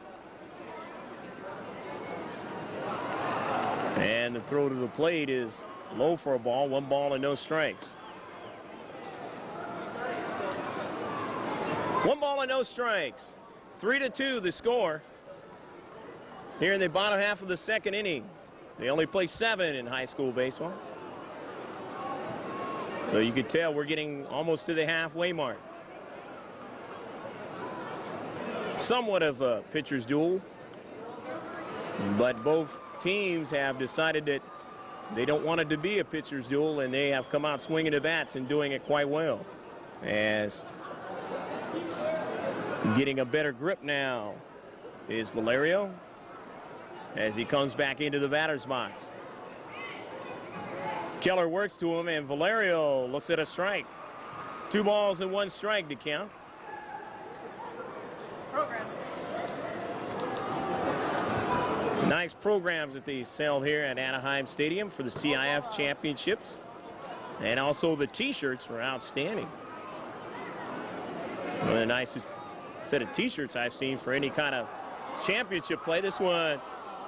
And the throw to the plate is low for a ball. 1 ball and no strikes. 1 ball and no strikes. 3-2 the score here in the bottom half of the second inning. They only play 7 in high school baseball. So you could tell we're getting almost to the halfway mark. Somewhat of a pitcher's duel, but both teams have decided that they don't want it to be a pitcher's duel, and they have come out swinging the bats and doing it quite well. As getting a better grip now is Valerio as he comes back into the batter's box. Keller works to him, and Valerio looks at a strike. 2 balls and 1 strike to count. Program. Nice programs that they sell here at Anaheim Stadium for the CIF championships. And also the t-shirts were outstanding. One of the nicest set of t-shirts I've seen for any kind of championship play. This one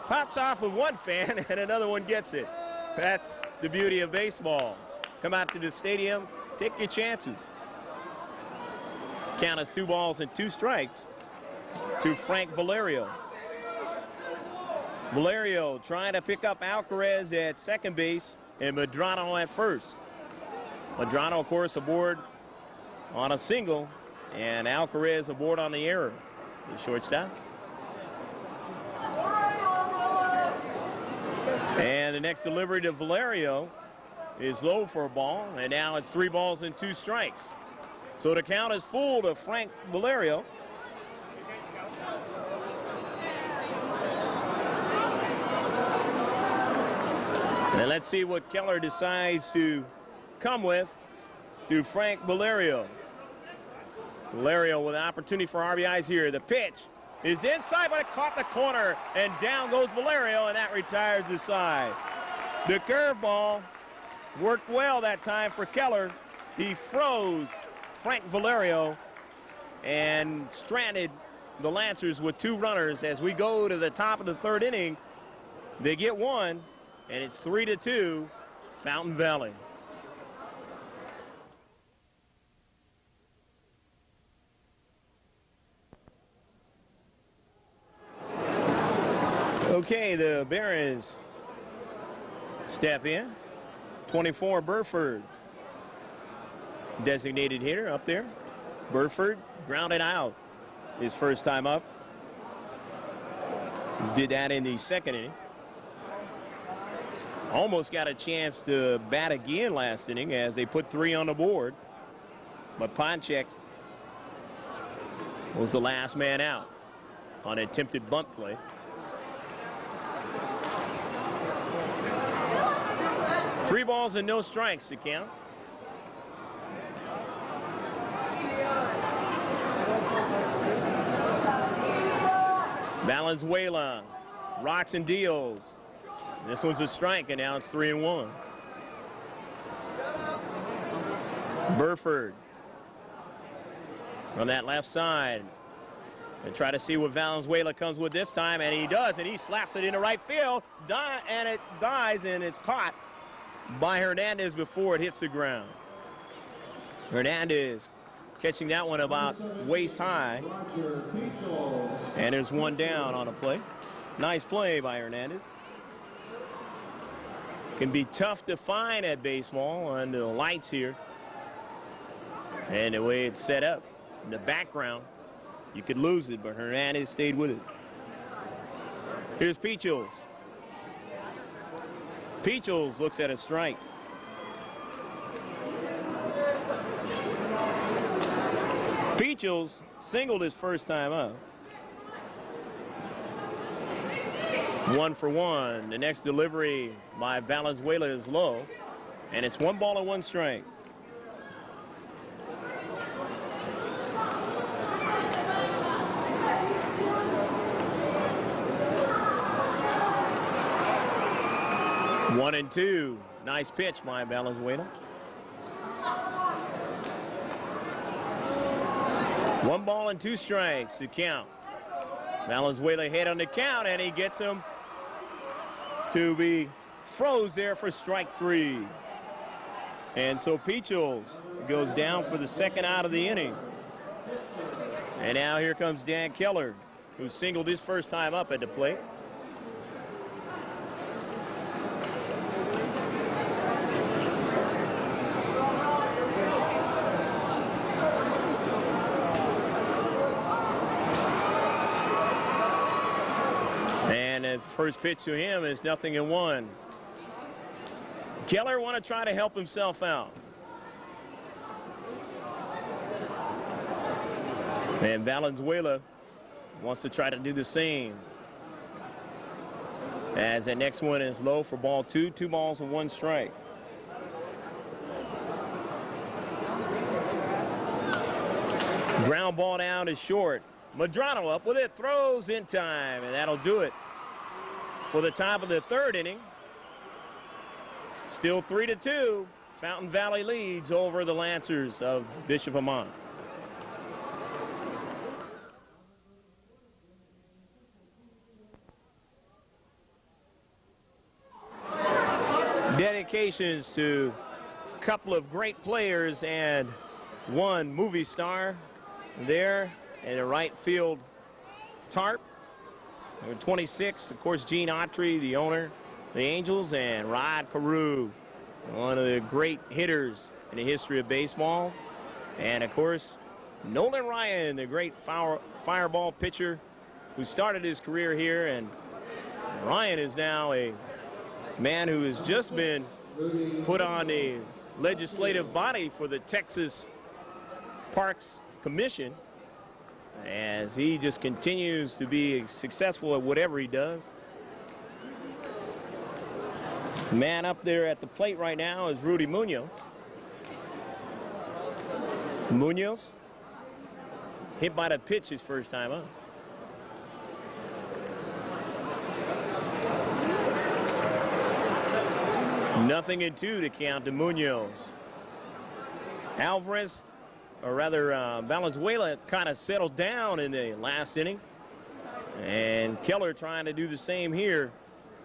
pops off of one fan and another one gets it. That's the beauty of baseball. Come out to the stadium, take your chances. Count as 2 balls and 2 strikes to Frank Valerio. Valerio trying to pick up Alcaraz at second base and Medrano at first. Medrano, of course, aboard on a single, and Alcaraz aboard on the error. The shortstop. And the next delivery to Valerio is low for a ball, and now it's 3 balls and 2 strikes. So the count is full to Frank Valerio. And let's see what Keller decides to come with to Frank Valerio. Valerio with an opportunity for RBIs here. The pitch is inside, but it caught the corner, and down goes Valerio, and that retires the side. The curveball worked well that time for Keller. He froze Frank Valerio and stranded the Lancers with 2 runners. As we go to the top of the 3rd inning, they get 1, and it's 3-2, Fountain Valley. Okay, the Barons step in. 24, Burford. Designated hitter up there. Burford grounded out his first time up. Did that in the 2nd inning. Almost got a chance to bat again last inning as they put 3 on the board. But Ponchek was the last man out on an attempted bunt play. Three balls and no strikes to count. Valenzuela rocks and deals. This one's a strike, and now it's 3-1. Burford on that left side. And try to see what Valenzuela comes with this time, and he does, and he slaps it into right field, and it dies, and it's caught by Hernandez before it hits the ground. Hernandez catching that one about waist high, and there's one down on a play. Nice play by Hernandez. Can be tough to find at baseball under the lights here, and the way it's set up in the background. You could lose it, but Hernandez stayed with it. Here's Peachles. Peachles looks at a strike. Peachles singled his first time up. 1 for 1. The next delivery by Valenzuela is low, and it's 1 ball and 1 strike. One and 2. Nice pitch by Valenzuela. 1 ball and 2 strikes to count. Valenzuela hit on the count, and he gets him to be froze there for strike 3. And so Peachles goes down for the 2nd out of the inning. And now here comes Dan Keller, who singled his first time up at the plate. First pitch to him is 0-1. Keller want to try to help himself out. And Valenzuela wants to try to do the same. As that next one is low for ball 2. 2 balls and 1 strike. Ground ball down is short. Medrano up with it, throws in time, and that'll do it for the top of the 3rd inning. Still 3-2. Fountain Valley leads over the Lancers of Bishop Amat. Dedications to a couple of great players and one movie star there in the right field tarp. Number 26, of course, Gene Autry, the owner of the Angels, and Rod Carew, one of the great hitters in the history of baseball. And, of course, Nolan Ryan, the great fireball pitcher who started his career here. And Ryan is now a man who has just been put on a legislative body for the Texas Parks Commission, as he just continues to be successful at whatever he does. The man up there at the plate right now is Rudy Munoz. Munoz hit by the pitch his first time up. Nothing in two to count to Munoz. Alvarez, or rather Valenzuela, kind of settled down in the last inning. And Keller trying to do the same here.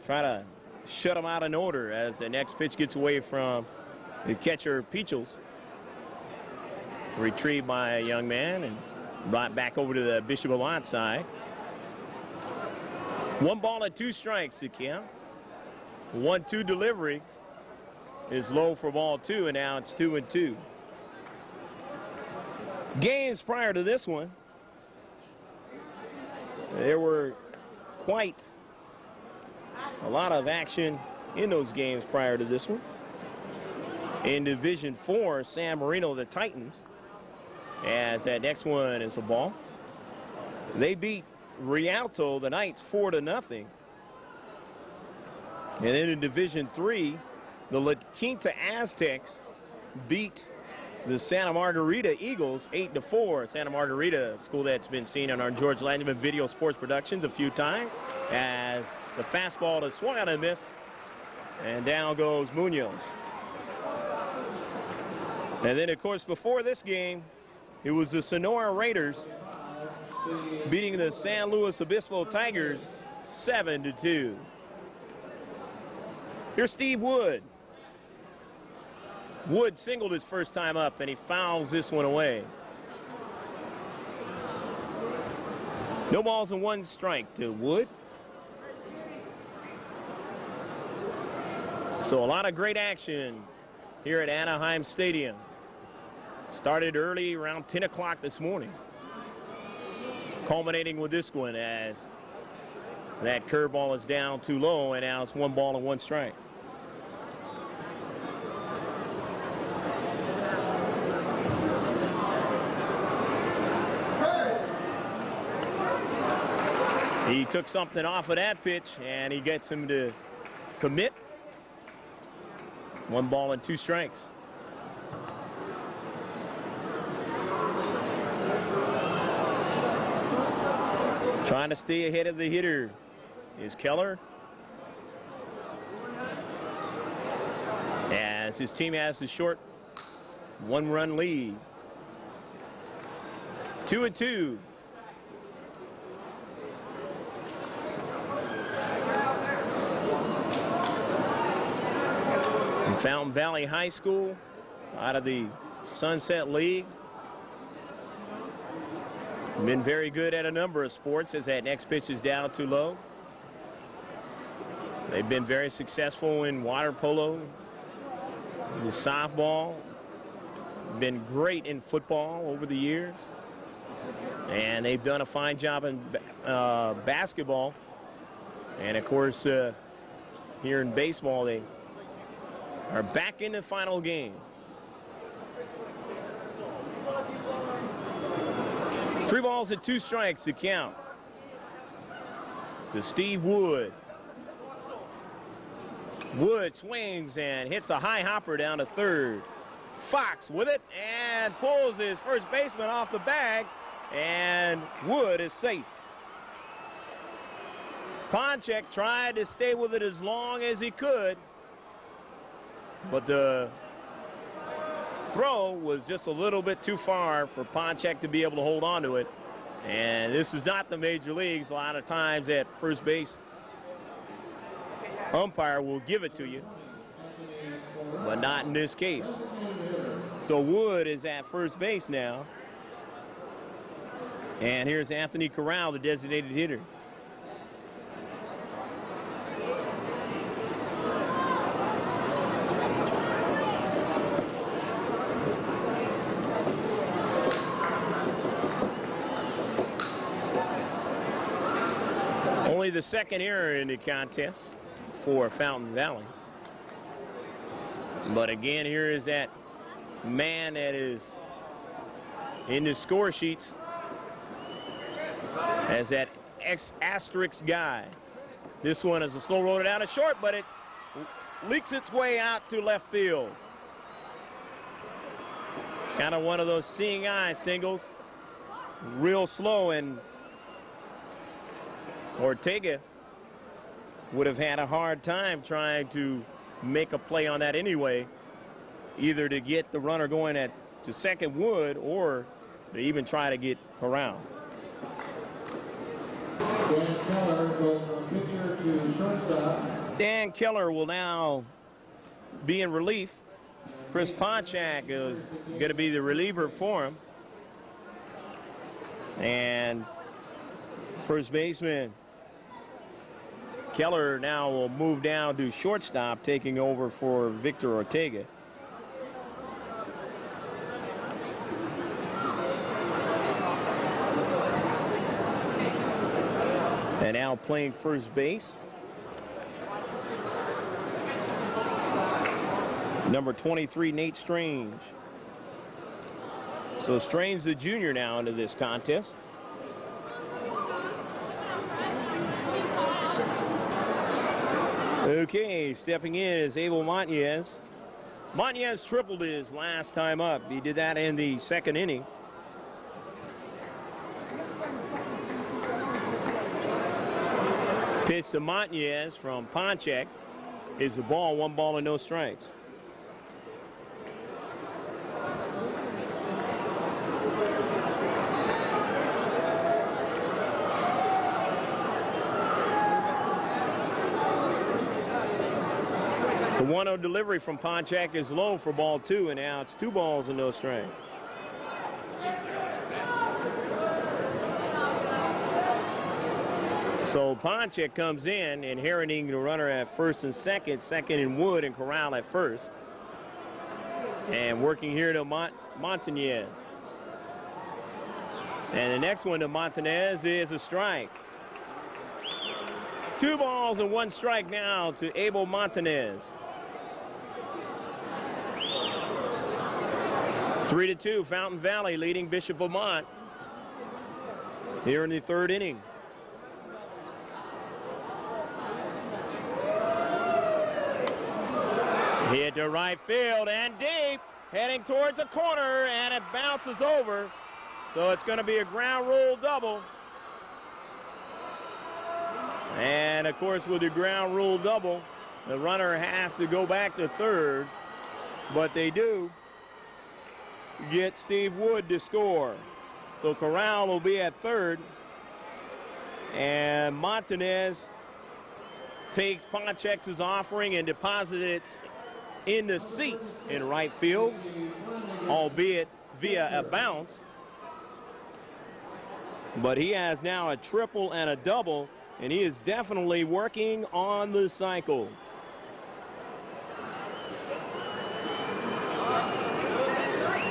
Try to shut him out in order as the next pitch gets away from the catcher, Peachles. Retrieved by a young man and brought back over to the Bishop Amat side. 1 ball and 2 strikes to count. 1-2 delivery is low for ball 2, and now it's 2-2. Games prior to this one, there were quite a lot of action in those games prior to this one. In Division 4, San Marino, the Titans, as that next one is a ball. They beat Rialto, the Knights, 4-0. And then in Division 3, the La Quinta Aztecs beat the Santa Margarita Eagles 8-4. Santa Margarita, a school that's been seen on our George Langevin Video Sports Productions a few times, as the fastball is swung out and miss, and down goes Munoz. And then, of course, before this game, it was the Sonora Raiders beating the San Luis Obispo Tigers 7-2. Here's Steve Wood. Wood singled his first time up, and he fouls this one away. No balls and 1 strike to Wood. So a lot of great action here at Anaheim Stadium. Started early, around 10 o'clock this morning. Culminating with this one as that curveball is down too low, and now it's 1 ball and 1 strike. He took something off of that pitch, and he gets him to commit. 1 ball and 2 strikes. Trying to stay ahead of the hitter is Keller, as his team has the short 1-run lead. 2-2. Fountain Valley High School out of the Sunset League. Been very good at a number of sports, as that next pitch is down too low. They've been very successful in water polo, the softball. Been great in football over the years. And they've done a fine job in basketball. And of course, here in baseball, they are back in the final game. 3 balls and 2 strikes to count to Steve Wood. Wood swings and hits a high hopper down to third. Fox with it and pulls his first baseman off the bag, and Wood is safe. Ponchek tried to stay with it as long as he could, but the throw was just a little bit too far for Ponchek to be able to hold on to it. And this is not the major leagues. A lot of times at first base, umpire will give it to you. but not in this case. So Wood is at first base now. And here's Anthony Corral, the designated hitter. Only the second error in the contest for Fountain Valley. But again, here is that man that is in the score sheets as that X-asterisk guy. This one is a slow roller down to short, but it leaks its way out to left field. Kind of one of those seeing eye singles. Real slow, and Ortega would have had a hard time trying to make a play on that anyway, either to get the runner going to second Wood or to even try to get around. Dan Keller goes from pitcher to shortstop. Dan Keller will now be in relief. Chris Ponchak is going to be the reliever for him. And first baseman Keller now will move down to shortstop, taking over for Victor Ortega. And now playing first base, number 23, Nate Strange. So Strange, the junior, now into this contest. Okay, stepping in is Abel Montanez. Montanez tripled his last time up. He did that in the second inning. Pitch to Montanez from Ponchak is the ball, 1 ball and no strikes. The 1-0 delivery from Ponchak is low for ball 2, and now it's 2 balls and no strikes. So Ponchak comes in, inheriting the runner at first and second in Wood and Corral at first. And working here to Montanez. And the next one to Montanez is a strike. 2 balls and 1 strike now to Abel Montanez. 3-2, Fountain Valley leading Bishop Amat here in the third inning. Hit to right field and deep, heading towards the corner, and it bounces over. So it's going to be a ground rule double. And of course, with the ground rule double, the runner has to go back to third, but they do get Steve Wood to score. So Corral will be at third, and Montanez takes Ponchak's offering and deposits it in the seats in right field, albeit via a bounce. But he has now a triple and a double, and he is definitely working on the cycle.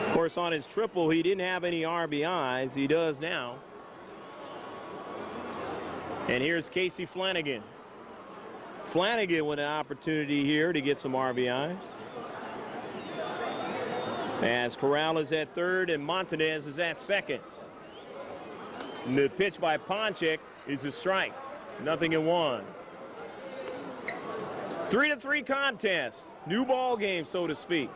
Of course, on his triple, he didn't have any RBIs. He does now. And here's Casey Flanagan. Flanagan with an opportunity here to get some RBIs. As Corral is at third and Montanez is at second. And the pitch by Ponchak is a strike. 0-1. 3-3 contest. New ball game, so to speak.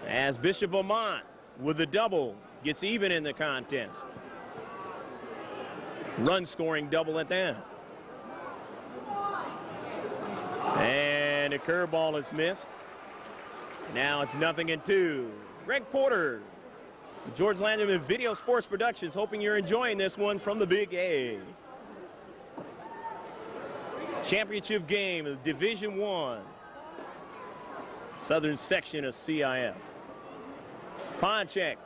As Bishop Amat with a double gets even in the contest. Run scoring double at that. And a curveball is missed. Now it's 0-2. Greg Porter, George Landman Video Sports Productions, hoping you're enjoying this one from the Big A. Championship game of Division I. southern section of CIF. Ponchek.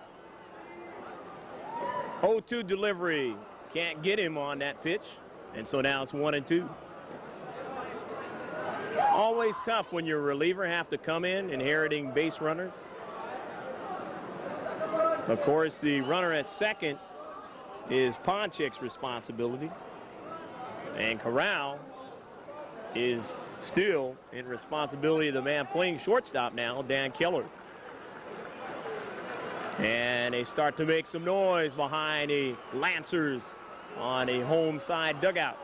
0-2 delivery. Can't get him on that pitch. And so now it's 1-2. Always tough when your reliever have to come in inheriting base runners. Of course, the runner at second is Ponchek's responsibility. And Corral is still in responsibility of the man playing shortstop now, Dan Keller. And they start to make some noise behind the Lancers on the home side dugout.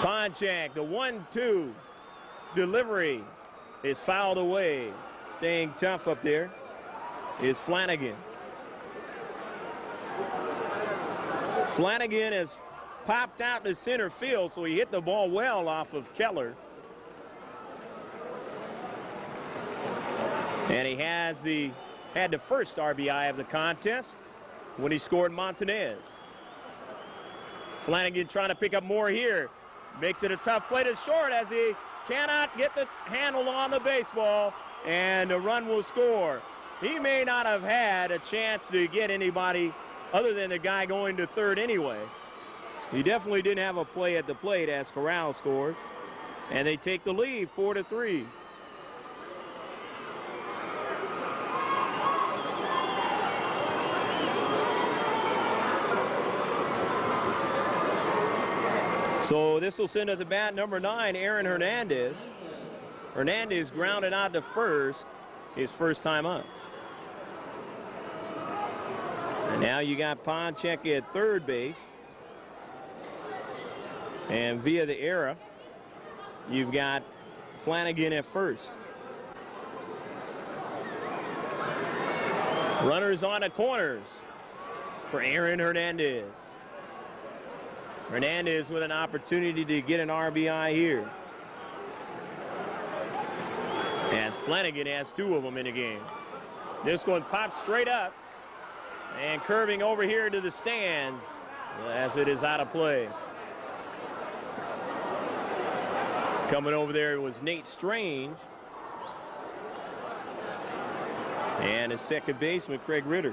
Ponchek, the 1-2 delivery is fouled away. Staying tough up there is Flanagan. Flanagan has popped out to center field, so he hit the ball well off of Keller. And he had the first RBI of the contest when he scored Montanez. Flanagan trying to pick up more here. Makes it a tough play to short as he cannot get the handle on the baseball, and the run will score. He may not have had a chance to get anybody other than the guy going to third anyway. He definitely didn't have a play at the plate as Corral scores, and they take the lead 4-3. So this will send at the bat number 9, Aaron Hernandez. Hernandez grounded out to first, his first time up. And now you got Ponchek at third base. And via the error, you've got Flanagan at first. Runners on the corners for Aaron Hernandez. Hernandez with an opportunity to get an RBI here. As Flanagan has 2 of them in the game. This one pops straight up and curving over here to the stands as it is out of play. Coming over there was Nate Strange. And his second baseman, Craig Ritter.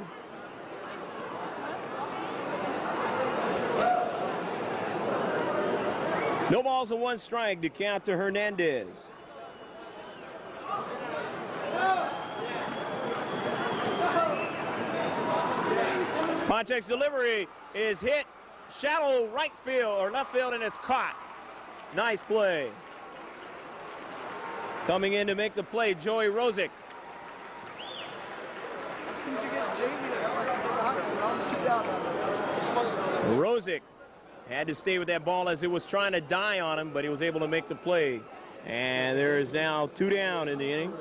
No balls and 1 strike to count to Hernandez. Ponchek's delivery is hit shallow right field or left field, and it's caught. Nice play. Coming in to make the play, Joey Rosick. Rosick had to stay with that ball as it was trying to die on him, but he was able to make the play. And there is now 2 down in the inning.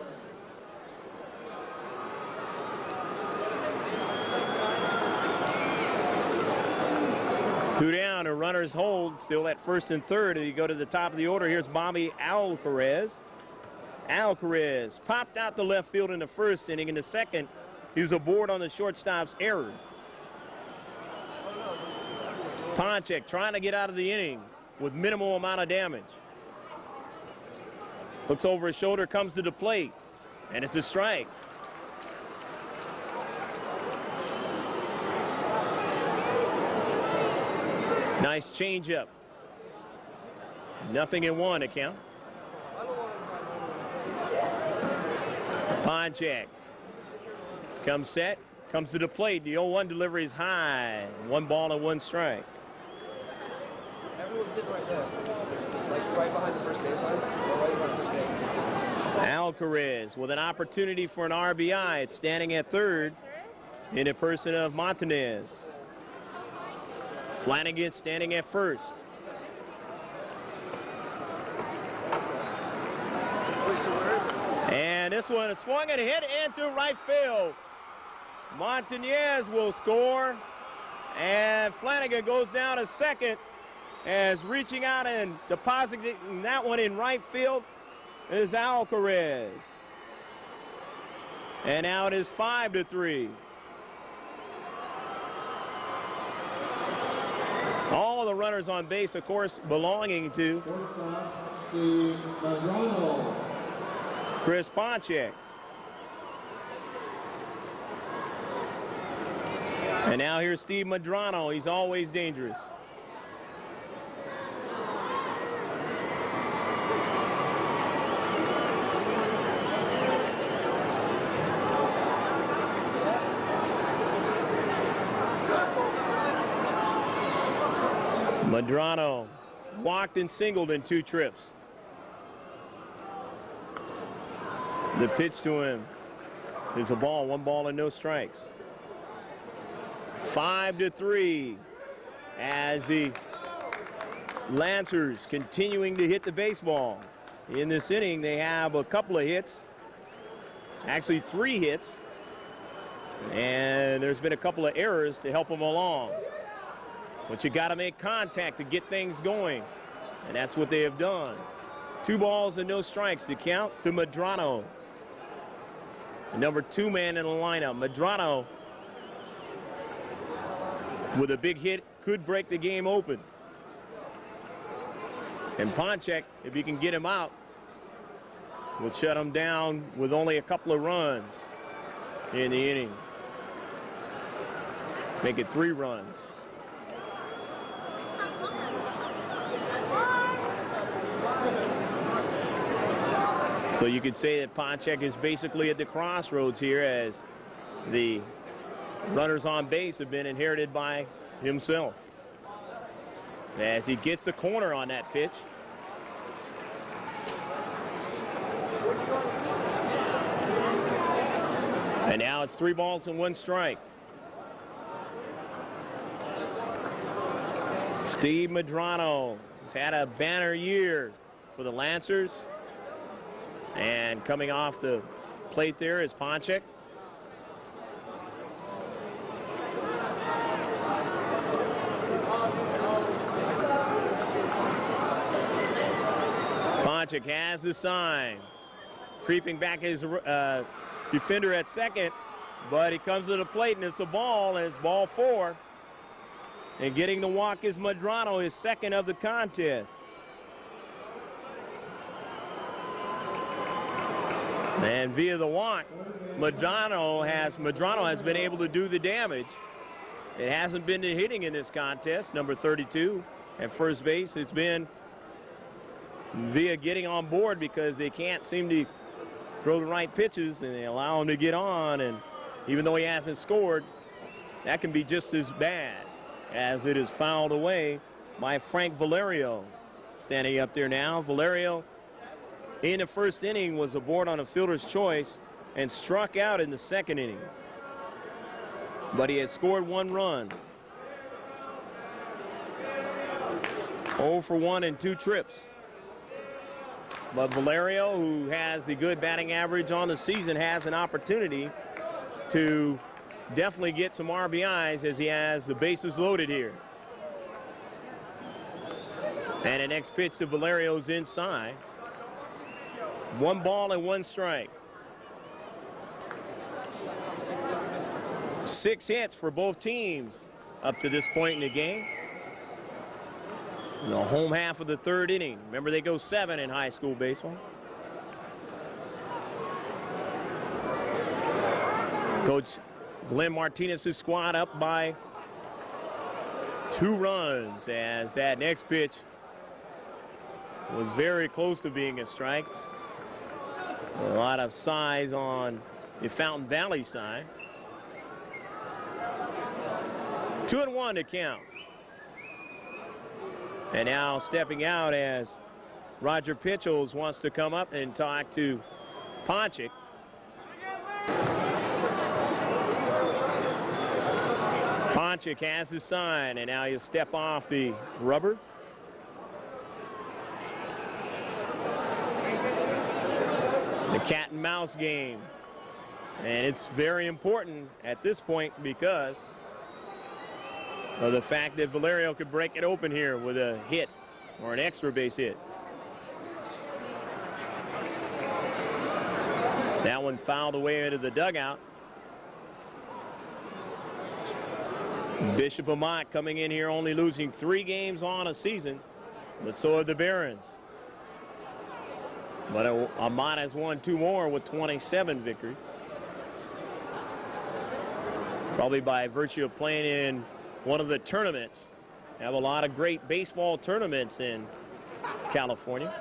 Two down, a runner's hold, still at first and third. And you go to the top of the order. Here's Bobby Alcarez. Alcarez popped out the left field in the first inning. In the second, he was aboard on the shortstop's error. Ponchek trying to get out of the inning with minimal amount of damage. Looks over his shoulder, comes to the plate, and it's a strike. Nice changeup. 0-1 to count. Ponchek comes set, comes to the plate. The 0-1 delivery is high. 1 ball and 1 strike. Everyone's sitting right there, like right behind the first baseline, or right behind first base. Alcarez with an opportunity for an RBI. It's standing at third in the person of Montanez. Flanagan standing at first. And this one is swung and hit into right field. Montanez will score, and Flanagan goes down to second. As reaching out and depositing that one in right field is Alcarez. And now it is 5-3. All of the runners on base, of course, belonging to Steve Madrano. Chris Ponchek. And now here's Steve Madrano. He's always dangerous. Madrano walked and singled in 2 trips. The pitch to him is a ball, 1 ball and no strikes. 5-3 as the Lancers continuing to hit the baseball. In this inning, they have a couple of hits, actually 3 hits, and there's been a couple of errors to help them along. But you got to make contact to get things going, and that's what they have done. 2 balls and no strikes to count to Madrano. The number 2 man in the lineup. Madrano with a big hit could break the game open. And Ponchek, if you can get him out, will shut him down with only a couple of runs in the inning. Make it 3 runs. So you could say that Ponchek is basically at the crossroads here, as the runners on base have been inherited by himself. As he gets the corner on that pitch. And now it's 3 balls and 1 strike. Steve Madrano has had a banner year for the Lancers. And coming off the plate there is Ponchek. Ponchek has the sign. Creeping back his defender at second, but he comes to the plate and it's a ball, and it's ball 4. And getting the walk is Madrano, his 2nd of the contest. And via the walk, Madrano has been able to do the damage. It hasn't been the hitting in this contest. Number 32 at first base. It's been via getting on board, because they can't seem to throw the right pitches, and they allow him to get on. And even though he hasn't scored, that can be just as bad, as it is fouled away by Frank Valerio. Standing up there now, Valerio in the first inning was aboard on a fielder's choice and struck out in the 2nd inning. But he had scored 1 run. 0 for 1 in 2 trips. But Valerio, who has the good batting average on the season, has an opportunity to definitely get some RBIs, as he has the bases loaded here. And the next pitch to Valerio's inside. 1 ball and 1 strike. 6 hits for both teams up to this point in the game. The home half of the 3rd inning. Remember, they go 7 in high school baseball. Coach Glenn Martinez's squad up by 2 runs, as that next pitch was very close to being a strike. A lot of size on the Fountain Valley side. 2-1 to count. And now stepping out, as Roger Pitchels wants to come up and talk to Ponchek. Ponchek has his sign, and now he'll step off the rubber. The cat and mouse game. And it's very important at this point, because of the fact that Valerio could break it open here with a hit or an extra base hit. That one fouled away into the dugout. Bishop Amat coming in here only losing 3 games on a season, but so are the Barons. But Amat has won 2 more with 27 victories. Probably by virtue of playing in one of the tournaments. Have a lot of great baseball tournaments in California.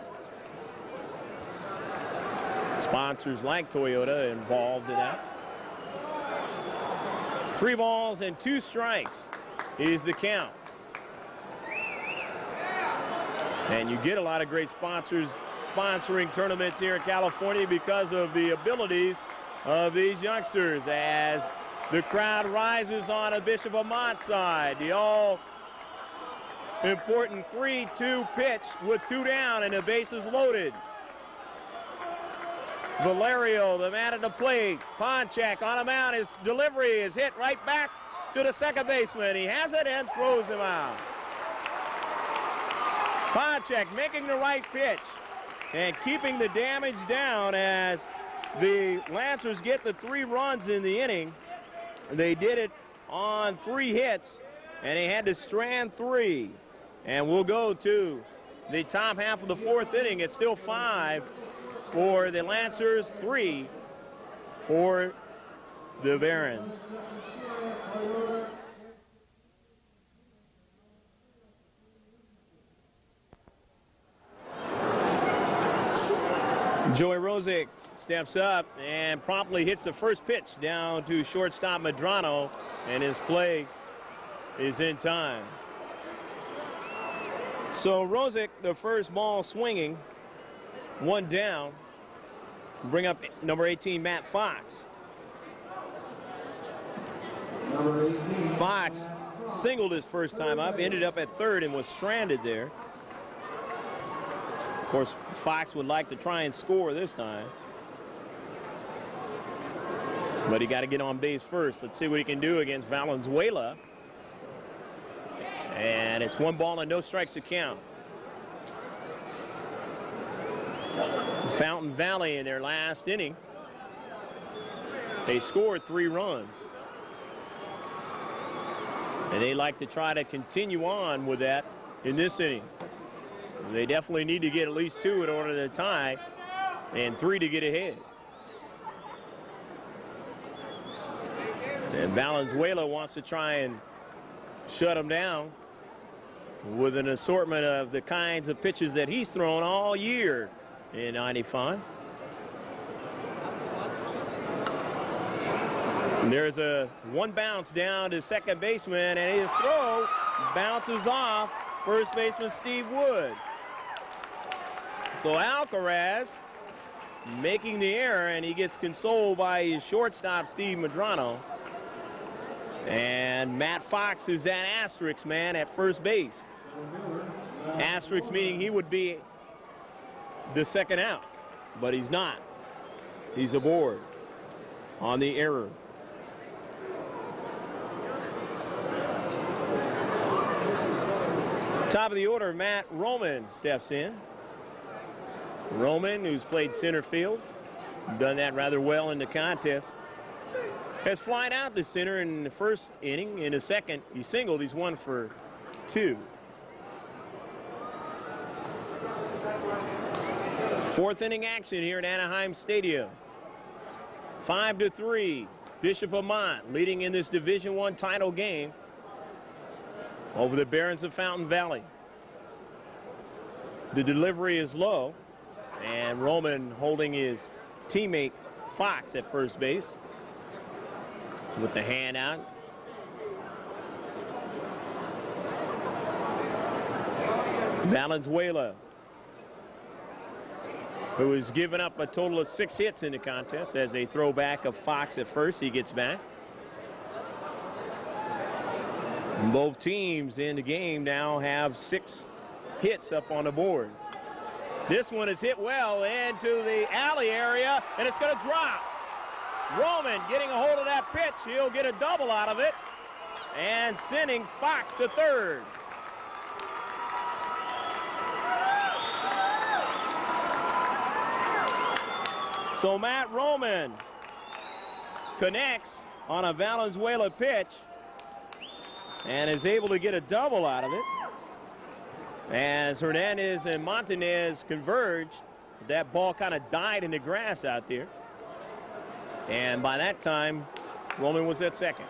Sponsors like Toyota involved in that. 3 balls and 2 strikes is the count. And you get a lot of great sponsors sponsoring tournaments here in California because of the abilities of these youngsters as the crowd rises on a Bishop Amat side. The all-important 3-2 pitch with 2 down and the bases loaded. Valerio, the man at the plate. Ponchak on him out. His delivery is hit right back to the second baseman. He has it and throws him out. Ponchak making the right pitch and keeping the damage down as the Lancers get the 3 runs in the inning. They did it on 3 hits, and they had to strand 3. And we'll go to the top half of the 4th inning. It's still 5 for the Lancers, 3 for the Barons. Joey Rosick steps up and promptly hits the first pitch down to shortstop Medrano, and his play is in time. So Rosick, the first ball swinging, 1 down. Bring up number 18, Matt Fox. Number 18. Fox singled his first time up, ended up at third and was stranded there. Of course, Fox would like to try and score this time. But he got to get on base first. Let's see what he can do against Valenzuela. And it's 1 ball and no strikes to count. Fountain Valley in their last inning, they scored 3 runs. And they like to try to continue on with that in this inning. They definitely need to get at least 2 in order to tie and 3 to get ahead. And Valenzuela wants to try and shut him down with an assortment of the kinds of pitches that he's thrown all year in 95. And there's a 1 bounce down to second baseman, and his throw bounces off first baseman Steve Wood. So Alcaraz making the error, and he gets consoled by his shortstop Steve Medrano. And Matt Fox is that asterisk man at first base. Asterisk meaning he would be the second out, but he's not. He's aboard on the error. Top of the order, Matt Roman steps in. Roman, who's played center field, done that rather well in the contest, has flied out to center in the first inning. In the second, he singled. He's 1 for 2. 4th inning action here at Anaheim Stadium. 5-3. Bishop Amat leading in this Division I title game over the Barons of Fountain Valley. The delivery is low, and Roman holding his teammate Fox at first base with the hand out. Valenzuela, who has given up a total of 6 hits in the contest, as a throwback of Fox at first. He gets back. And both teams in the game now have 6 hits up on the board. This one is hit well into the alley area, and it's going to drop. Roman getting a hold of that pitch. He'll get a double out of it and sending Fox to third. So Matt Roman connects on a Valenzuela pitch and is able to get a double out of it as Hernandez and Montanez converged That ball kind of died in the grass out there. And by that time, Roman was at second.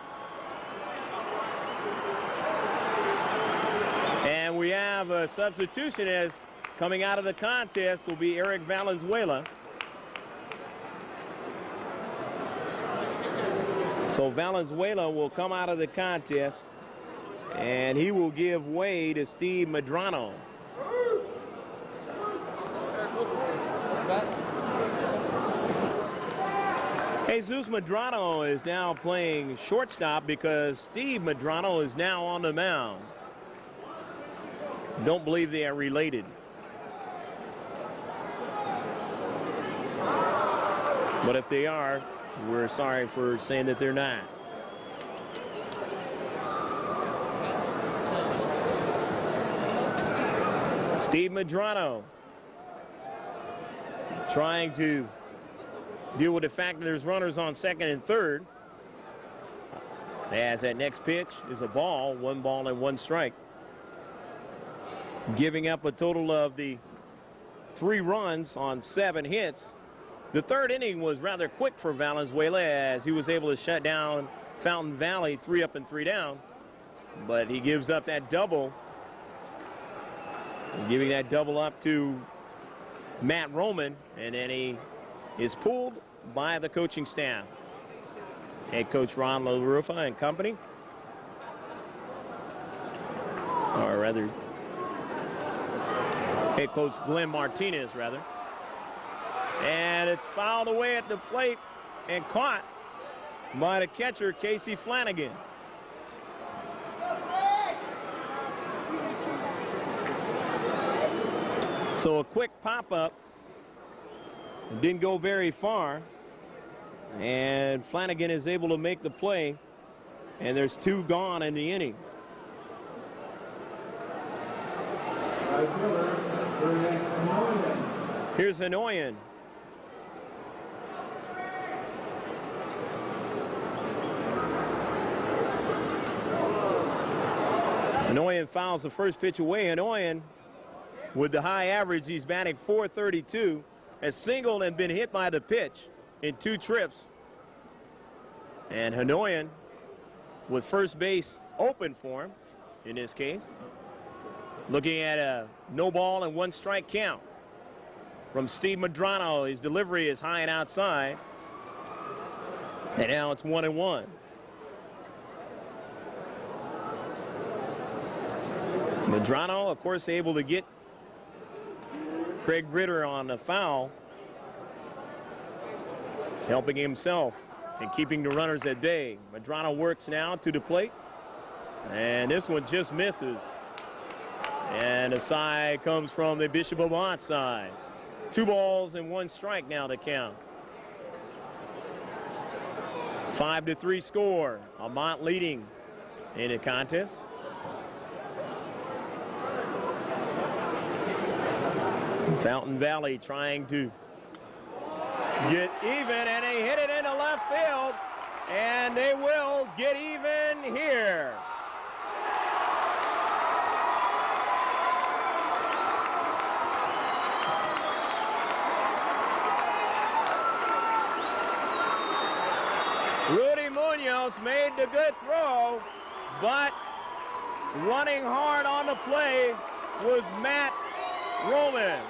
And we have a substitution as coming out of the contest will be Eric Valenzuela. So Valenzuela will come out of the contest, and he will give way to Steve Medrano. Jesus Medrano is now playing shortstop because Steve Medrano is now on the mound. Don't believe they are related. But if they are, we're sorry for saying that they're not. Steve Medrano trying to deal with the fact that there's runners on second and third. As that next pitch is a ball, 1 ball and 1 strike. Giving up a total of the 3 runs on 7 hits. The third inning was rather quick for Valenzuela as he was able to shut down Fountain Valley 3 up and 3 down. But he gives up that double. Giving that double up to Matt Roman, and then he is pulled by the coaching staff. Head coach Ron LaRufa and company. Or rather, head coach Glenn Martinez, rather. And it's fouled away at the plate and caught by the catcher, Casey Flanagan. So a quick pop-up. Didn't go very far. And Flanagan is able to make the play. And there's 2 gone in the inning. Here's Hanoyan. Hanoyan fouls the first pitch away. Hanoyan, with the high average, he's batting .432, has singled and been hit by the pitch in 2 trips. And Hanoyan, with first base open for him, in this case, looking at a no ball and 1 strike count from Steve Medrano. His delivery is high and outside. And now it's 1-1. Medrano, of course, able to get Craig Ritter on the foul, helping himself and keeping the runners at bay. Medrano works now to the plate, and this one just misses. And a side comes from the Bishop Amat side. 2 balls and 1 strike now to count. 5-3 score. Amat leading in the contest. Fountain Valley trying to get even, and they hit it into left field, and they will get even here. Rudy Munoz made the good throw, but running hard on the play was Matt Roman.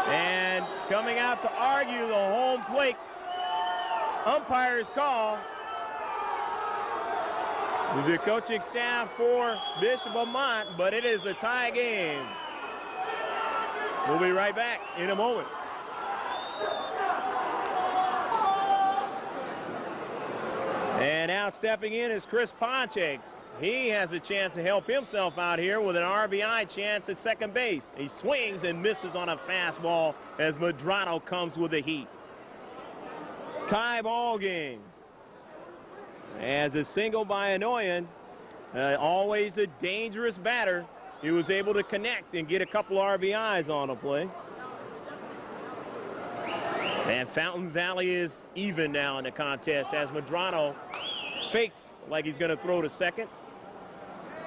And coming out to argue the home plate umpire's call, the coaching staff for Bishop Amat, but it is a tie game. We'll be right back in a moment. And now stepping in is Chris Ponchek. He has a chance to help himself out here with an RBI chance at second base. He swings and misses on a fastball as Medrano comes with the heat. Tie ball game. As a single by Hanoyan, always a dangerous batter. He was able to connect and get a couple RBIs on a play. And Fountain Valley is even now in the contest as Medrano fakes like he's going to throw to second.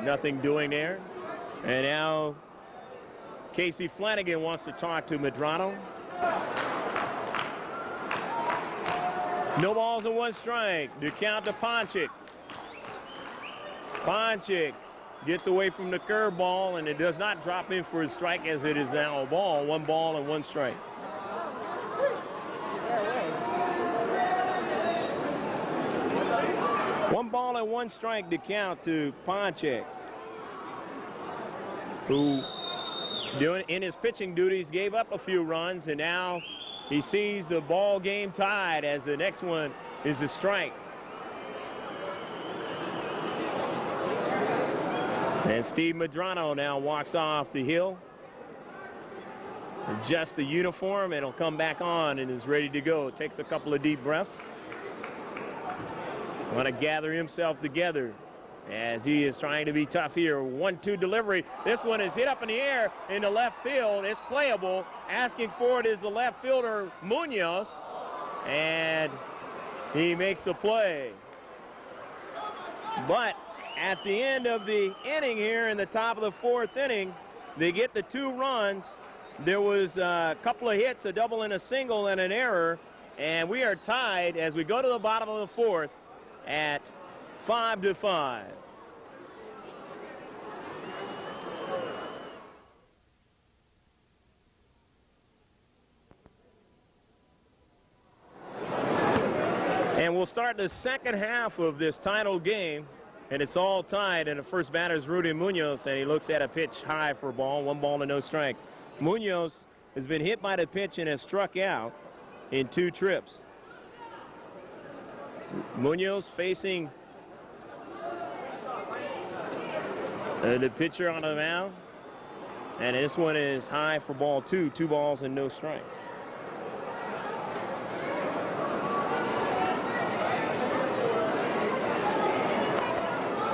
Nothing doing there. And now Casey Flanagan wants to talk to Medrano. No balls and one strike. The count to Ponchik. Ponchik gets away from the curveball, and it does not drop in for a strike as it is now a ball. 1 ball and 1 strike. One ball and 1 strike to count to Ponchik, who in his pitching duties gave up a few runs, and now he sees the ball game tied as the next one is a strike. And Steve Medrano now walks off the hill, adjusts the uniform, and he'll come back on and is ready to go. Takes a couple of deep breaths. Want to gather himself together as he is trying to be tough here. 1-2 delivery. This one is hit up in the air in the left field. It's playable. Asking for it is the left fielder, Munoz, and he makes the play. But at the end of the inning here in the top of the 4th inning, they get the 2 runs. There was a couple of hits, a double and a single, and an error, and we are tied as we go to the bottom of the 4th at 5-5. And we'll start the second half of this title game, and it's all tied, and the first batter is Rudy Munoz, and he looks at a pitch high for a ball, 1 ball and no strikes. Munoz has been hit by the pitch and has struck out in 2 trips. Munoz facing the pitcher on the mound, and this one is high for ball 2, 2 balls and no strikes.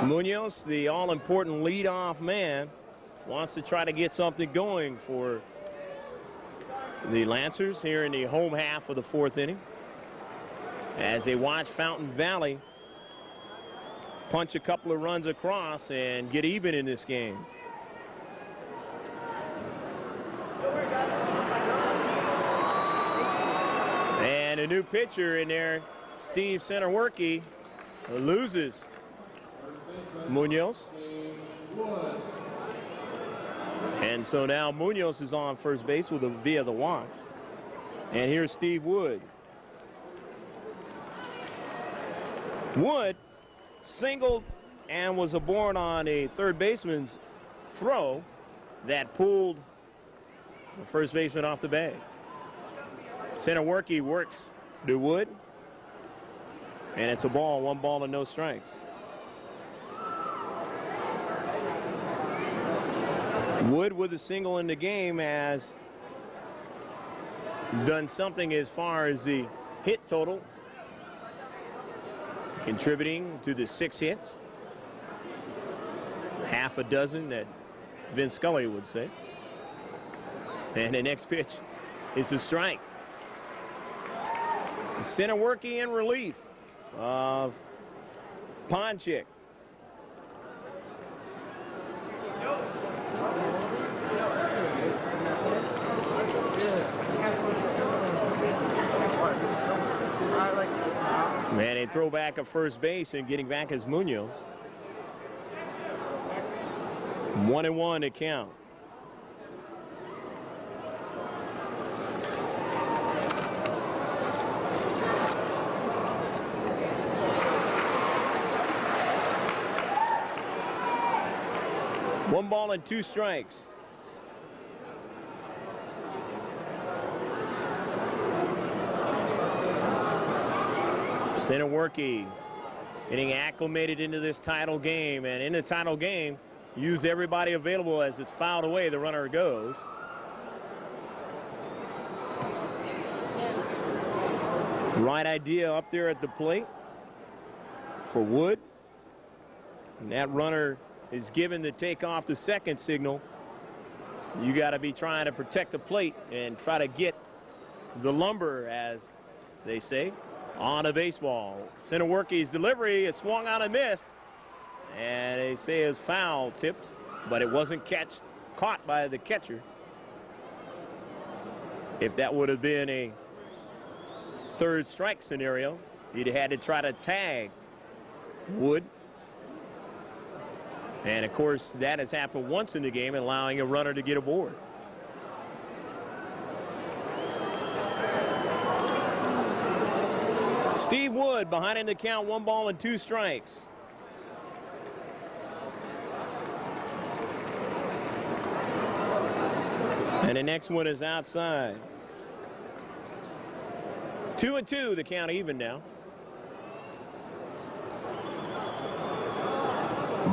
Munoz, the all-important leadoff man, wants to try to get something going for the Lancers here in the home half of the 4th inning, as they watch Fountain Valley punch a couple of runs across and get even in this game. And a new pitcher in there, Steve Centerworky, loses Munoz. And so now Munoz is on first base via the walk. And here's Steve Wood. Wood singled and was aboard on a third baseman's throw that pulled the first baseman off the bag. Centerworky works to Wood, and it's a ball, 1 ball and no strikes. Wood, with a single in the game, has done something as far as the hit total, contributing to the 6 hits. Half a dozen that Vince Scully would say. And the next pitch is a strike. Centerworky in relief of Ponchik. And a throw back at first base, and getting back is Munoz. 1-1 to count. One ball and 2 strikes. Centerworky getting acclimated into this title game, and in the title game, use everybody available. As it's fouled away, the runner goes. Right idea up there at the plate for Wood, and that runner is given the takeoff to second signal. You got to be trying to protect the plate and try to get the lumber, as they say, on a baseball. Centerworky's delivery is swung on and missed, and they say is foul tipped. but it wasn't caught by the catcher. If that would have been a third strike scenario, he'd had to try to tag Wood. And of course, that has happened once in the game, allowing a runner to get aboard. Steve Wood behind in the count, 1 ball and 2 strikes. And the next one is outside. 2-2, the count even now.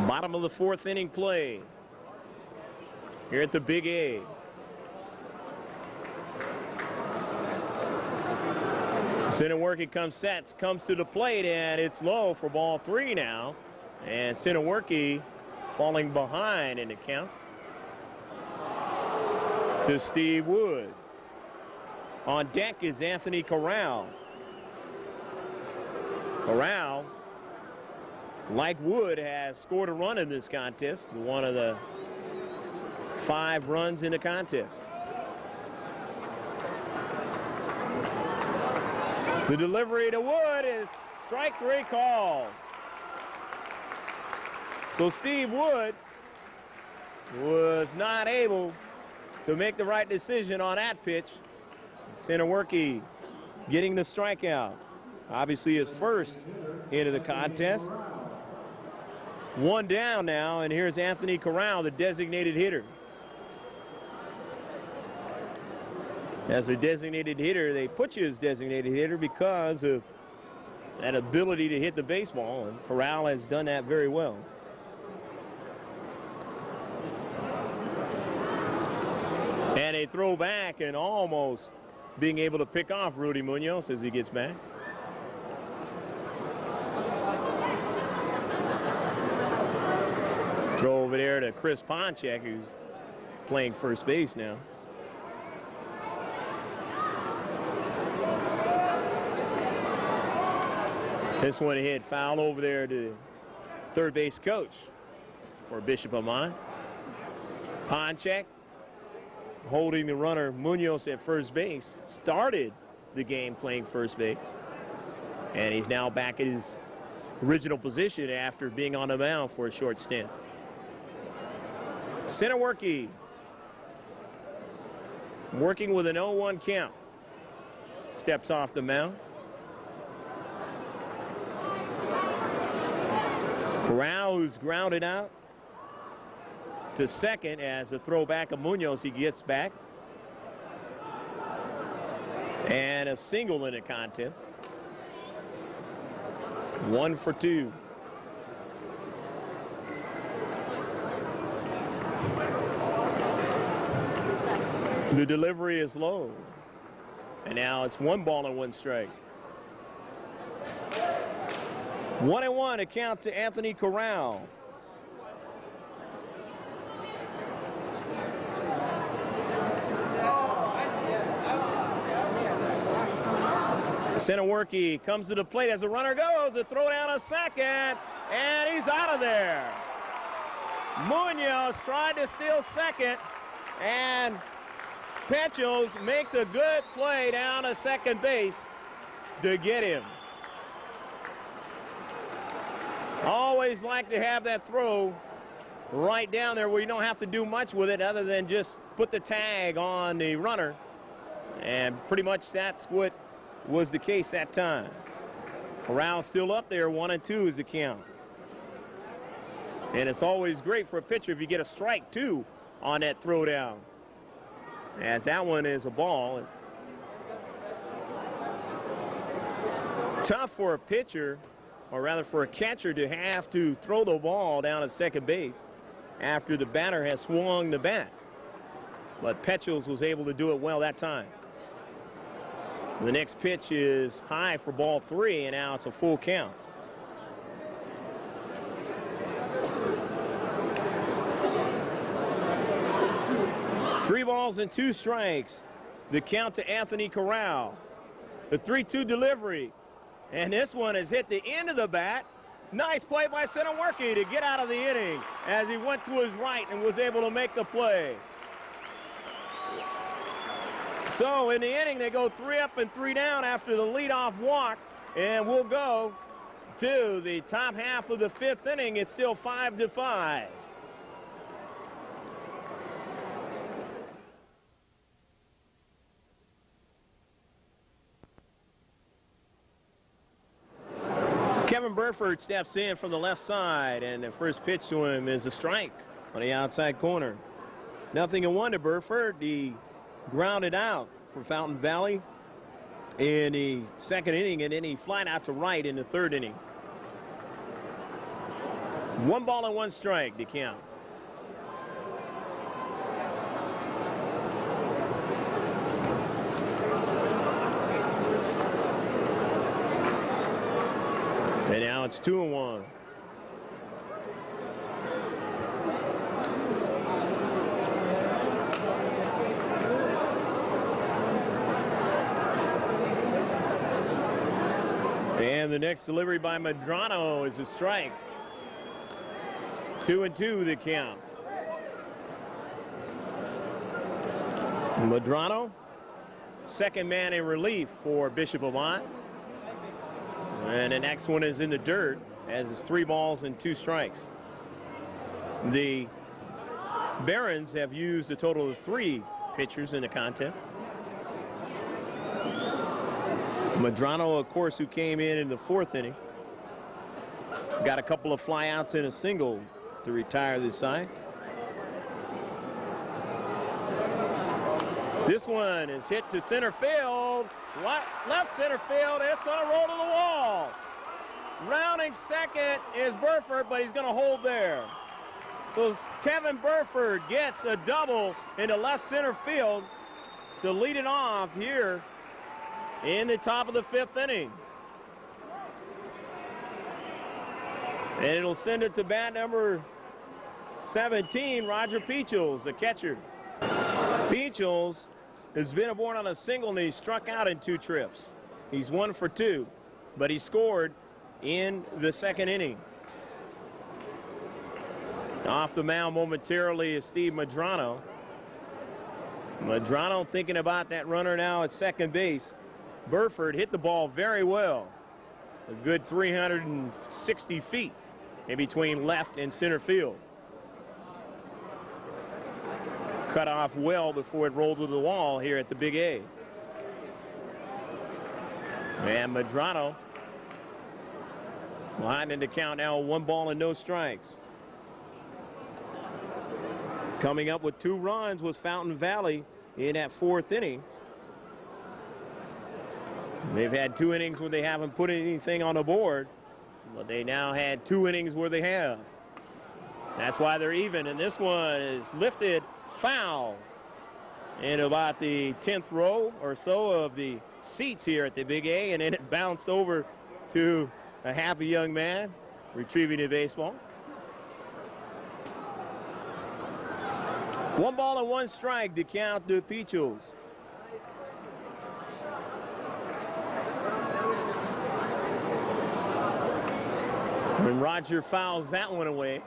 Bottom of the 4th inning play here at the Big A. Sinoworki comes to the plate, and it's low for ball 3 now. And Sinoworki falling behind in the count to Steve Wood. On deck is Anthony Corral. Corral, like Wood, has scored a run in this contest, one of the 5 runs in the contest. The delivery to Wood is strike 3 called. So Steve Wood was not able to make the right decision on that pitch. Sinoworki getting the strikeout. Obviously his first into the contest. 1 down now, and here's Anthony Corral, the designated hitter. As a designated hitter, they put you as designated hitter because of that ability to hit the baseball, and Corral has done that very well. And a throw back, and almost being able to pick off Rudy Munoz as he gets back. Throw over there to Chris Ponchak, who's playing first base now. This one hit foul over there to third base coach for Bishop Amat. Ponchak holding the runner Munoz at first base. Started the game playing first base. And he's now back at his original position after being on the mound for a short stint. Sinoworki working with an 0-1 count. Steps off the mound. Corral, who's grounded out to second as a throwback of Munoz. He gets back. And a single in the contest. 1 for 2. The delivery is low. And now it's 1 ball and 1 strike. 1-1 a count to Anthony Corral. Sinoworki comes to the plate as the runner goes. The throw down a second, and he's out of there. Munoz tried to steal second, and Petros makes a good play down to second base to get him. Always like to have that throw right down there where you don't have to do much with it other than just put the tag on the runner. And pretty much that's what was the case that time. Corral still up there, 1-2 is the count. And it's always great for a pitcher if you get a strike, too, on that throw down. As that one is a ball. Tough for a pitcher, or rather for a catcher, to have to throw the ball down at second base after the batter has swung the bat. But Petros was able to do it well that time. The next pitch is high for ball 3, and now it's a full count. Three balls and 2 strikes. The count to Anthony Corral. The 3-2 delivery. And this one has hit the end of the bat Nice play by Senoworki to get out of the inning as he went to his right and was able to make the play. So in the inning, they go 3 up and 3 down after the leadoff walk, and we'll go to the top half of the 5th inning. It's still 5-5. Kevin Burford steps in from the left side, and the first pitch to him is a strike on the outside corner. 0-1 to Burford. He grounded out for Fountain Valley in the 2nd inning, and then he flied out to right in the 3rd inning. 1 ball and 1 strike to count. And now it's 2-1. And the next delivery by Medrano is a strike. 2-2 the count. Medrano, 2nd man in relief for Bishop Amat. And the next one is in the dirt, as it's 3 balls and 2 strikes. The Barons have used a total of 3 pitchers in the contest. Medrano, of course, who came in the 4th inning. Got a couple of flyouts and a single to retire this side. This one is hit to center field. Left center field, and it's going to roll to the wall. Rounding second is Burford, but he's going to hold there. So Kevin Burford gets a double into left center field to lead it off here in the top of the 5th inning. And it'll send it to bat number 17, Roger Peachles, the catcher. Peachles has been aboard on a single, and he struck out in 2 trips. He's 1 for 2, but he scored in the 2nd inning. Off the mound momentarily is Steve Medrano. Medrano thinking about that runner now at second base. Burford hit the ball very well. A good 360 feet in between left and center field. Cut off well before it rolled to the wall here at the Big A. And Medrano behind in the count now, 1 ball and no strikes. Coming up with 2 runs was Fountain Valley in that 4th inning. They've had 2 innings where they haven't put anything on the board, but they now had 2 innings where they have. That's why they're even, and this one is lifted foul in about the 10th row or so of the seats here at the Big A, and then it bounced over to a happy young man retrieving the baseball. 1 ball and 1 strike to count to Peachles. And Roger fouls that one away.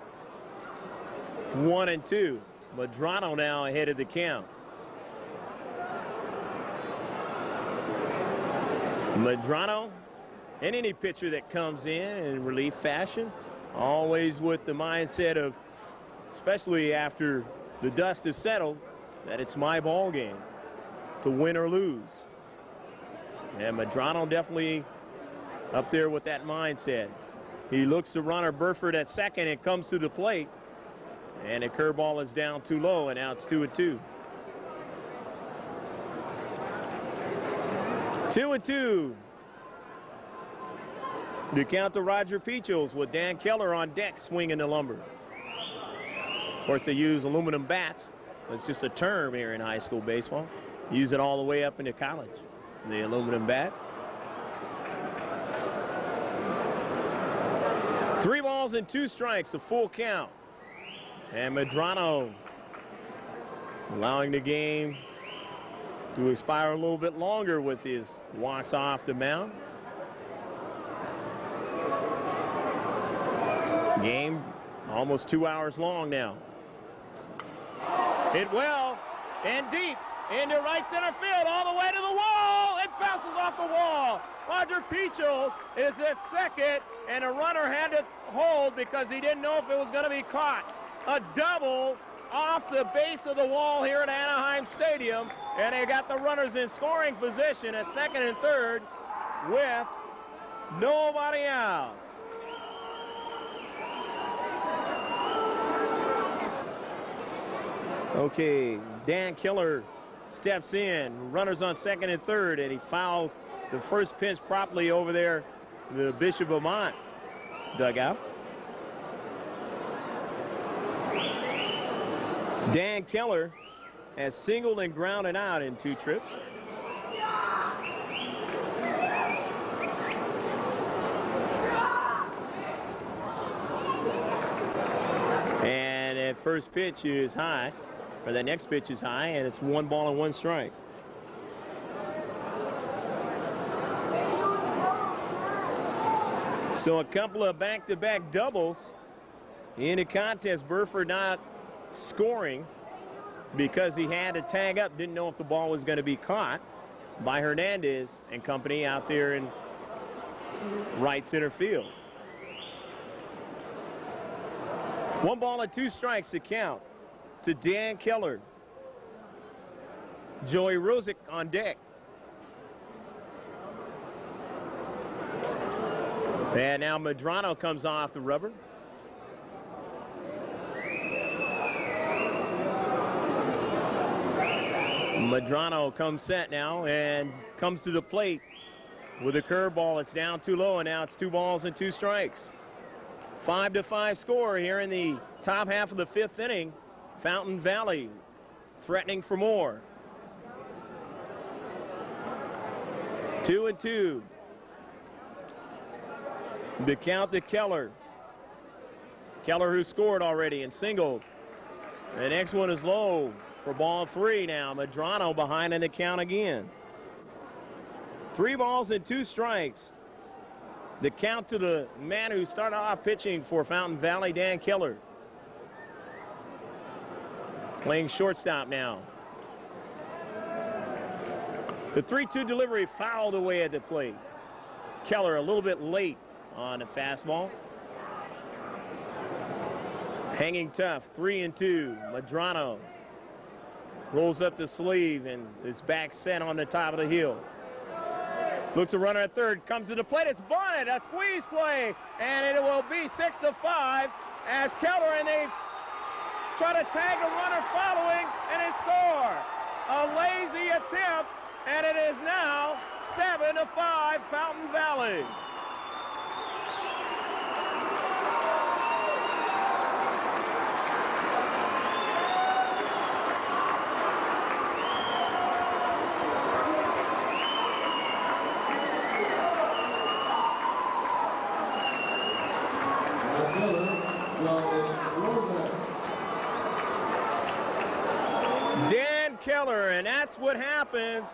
1-2. Medrano now ahead of the count. Medrano, and any pitcher that comes in relief fashion, always with the mindset of, especially after the dust is settled, that it's my ball game to win or lose. And Medrano definitely up there with that mindset. He looks to runner Burford at second and comes to the plate. And the curveball is down too low, and now it's 2-2. 2-2. To count to Roger Peachles with Dan Keller on deck swinging the lumber. Of course, they use aluminum bats. It's just a term here in high school baseball. Use it all the way up into college, the aluminum bat. 3 balls and 2 strikes, a full count. And Medrano allowing the game to expire a little bit longer with his walks off the mound. Game almost 2 hours long now. Hit well and deep into right center field, all the way to the wall. It bounces off the wall. Roger Peachel is at second, and a runner had to hold because he didn't know if it was going to be caught. A double off the base of the wall here at Anaheim Stadium, and they got the runners in scoring position at second and third with nobody out. Okay, Dan Killer steps in, runners on second and third, and he fouls the first pitch properly over there, the Bishop Amat dugout. Dan Keller has singled and grounded out in 2 trips. And that first pitch is high, or the next pitch is high, and it's 1 ball and 1 strike. So a couple of back-to-back doubles in the contest. Burford not scoring because he had to tag up, didn't know if the ball was going to be caught by Hernandez and company out there in right center field. 1 ball and 2 strikes to count to Dan Keller. Joey Rosick on deck. And now Medrano comes off the rubber. Medrano comes set now and comes to the plate with a curveball. It's down too low, and now it's 2 balls and 2 strikes. 5-5 score here in the top half of the 5th inning. Fountain Valley threatening for more. 2-2. The count to Keller. Keller, who scored already and singled. The next one is low for ball 3 now. Medrano behind in the count again. 3 balls and 2 strikes. The count to the man who started off pitching for Fountain Valley, Dan Keller. Playing shortstop now. The 3-2 delivery fouled away at the plate. Keller a little bit late on the fastball. Hanging tough, 3-2. Medrano rolls up the sleeve and is back set on the top of the hill. Looks a runner at third, comes to the plate, it's bunted, a squeeze play, and it will be 6-5 as Keller and they try to tag a runner following, and they score. A lazy attempt, and it is now 7-5 Fountain Valley. Dan Keller, and that's what happens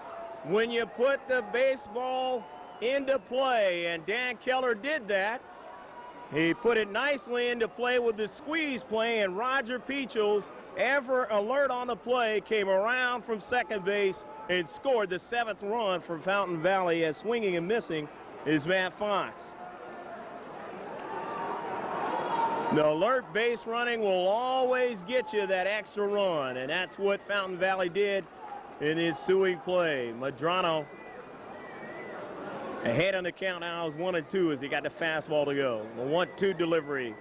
when you put the baseball into play, and Dan Keller did that. He put it nicely into play with the squeeze play, and Roger Peachel's ever alert on the play came around from second base and scored the 7th run for Fountain Valley, as swinging and missing is Matt Fox. The alert base running will always get you that extra run, and that's what Fountain Valley did in the ensuing play. Medrano ahead on the count now is 1-2 as he got the fastball to go. The 1-2 delivery.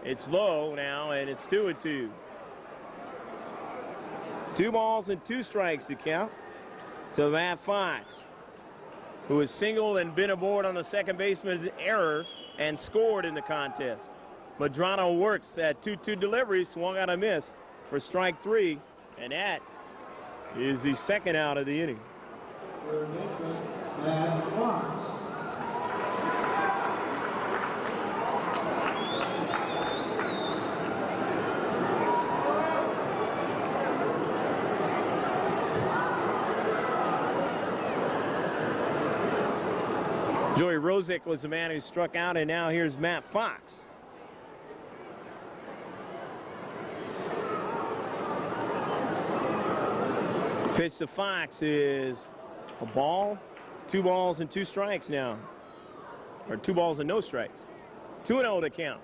It's low now, and it's 2-2. 2 balls and 2 strikes to count to Matt Fox, who has singled and been aboard on the second baseman's error and scored in the contest. Medrano works at 2-2 delivery, swung out a miss for strike 3, and that is the 2nd out of the inning. Matt Fox. Joey Rosick was the man who struck out, and now here's Matt Fox. Pitch to Fox is a ball, 2 balls and 2 strikes now. Or 2 balls and no strikes. 2-0 to count.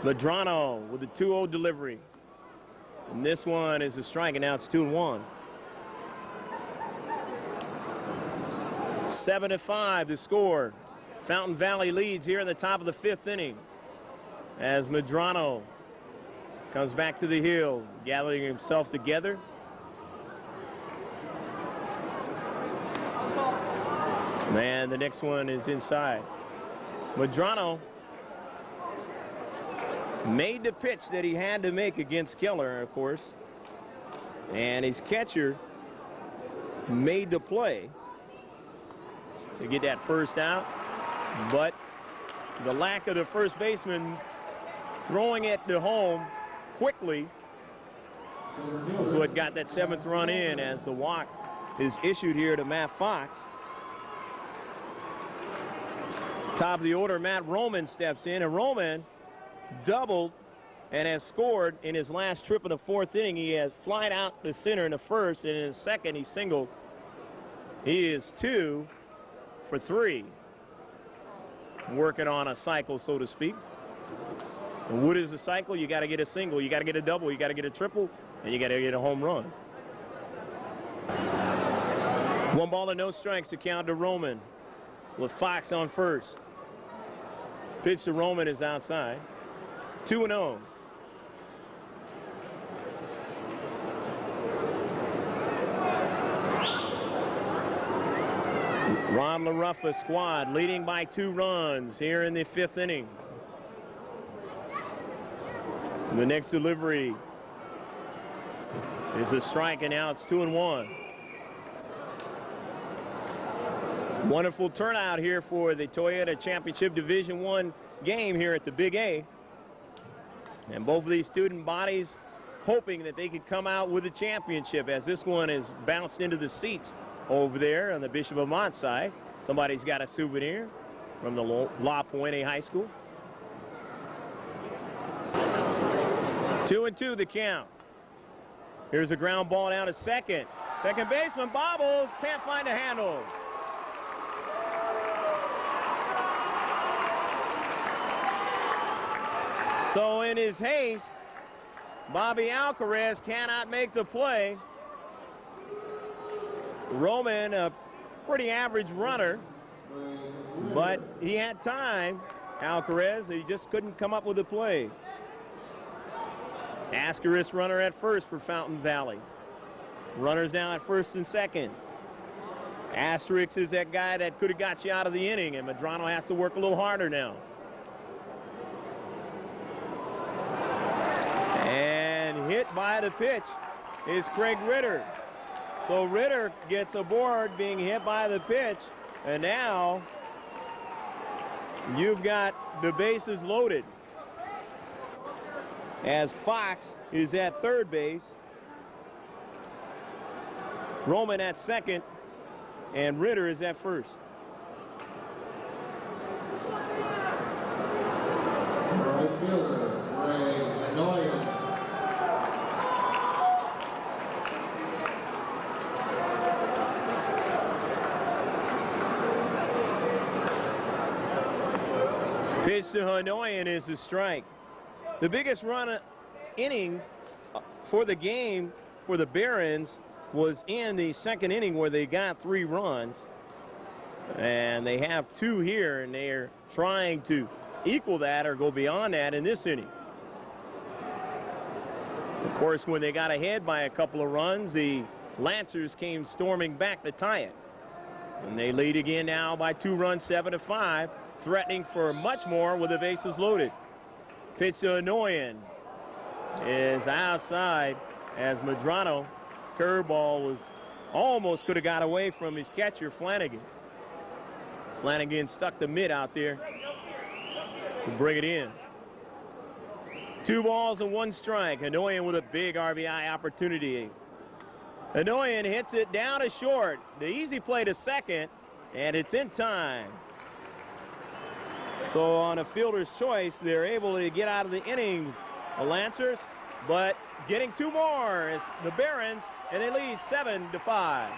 Medrano with the 2-0 delivery. And this one is a strike, and now it's 2-1. 7-5 the score. Fountain Valley leads here in the top of the 5th inning as Medrano comes back to the hill, gathering himself together. Man, the next one is inside. Medrano made the pitch that he had to make against Keller, of course. And his catcher made the play to get that first out. But the lack of the first baseman throwing it to home quickly was what got that 7th run in, as the walk is issued here to Matt Fox. Top of the order, Matt Roman steps in, and Roman doubled and has scored in his last trip in the 4th inning. He has flied out to center in the 1st, and in the 2nd he singled. He is 2 for 3. Working on a cycle, so to speak. And what is a cycle? You got to get a single, you got to get a double, you got to get a triple, and you got to get a home run. 1 ball and no strikes to count to Roman with Fox on first. Pitch to Roman is outside. 2-0. Ron LaRuffa squad leading by 2 runs here in the 5th inning. The next delivery is a strike, and now it's 2-1. Wonderful turnout here for the Toyota Championship Division I game here at the Big A. And both of these student bodies hoping that they could come out with a championship, as this one is bounced into the seats over there on the Bishop Amat side. Somebody's got a souvenir from the La Puente High School. 2-2 the count. Here's a ground ball down to second. Second baseman bobbles, can't find a handle. So in his haste, Bobby Alcaraz cannot make the play. Roman, a pretty average runner, but he had time. Alcaraz, he just couldn't come up with a play. Ascaris runner at first for Fountain Valley. Runners now at first and second. Asterix is that guy that could have got you out of the inning, and Medrano has to work a little harder now. And hit by the pitch is Craig Ritter. So Ritter gets aboard being hit by the pitch, and now you've got the bases loaded as Fox is at third base, Roman at second, and Ritter is at first. Right fielder, Ray Noyan. Pitch to Hanoyan is a strike. The biggest run inning for the game for the Barons was in the 2nd inning, where they got 3 runs. And they have 2 here, and they're trying to equal that or go beyond that in this inning. Of course, when they got ahead by a couple of runs, the Lancers came storming back to tie it. And they lead again now by 2 runs, 7-5, threatening for much more with the bases loaded. Pitch to Hanoyan is outside as Medrano. Curveball was almost could have got away from his catcher, Flanagan. Flanagan stuck the mitt out there to bring it in. 2 balls and 1 strike. Hanoyan with a big RBI opportunity. Hanoyan hits it down to short. The easy play to second, and it's in time. So on a fielder's choice, they're able to get out of the innings. The Lancers, but getting two more is the Barons, and they lead 7-5.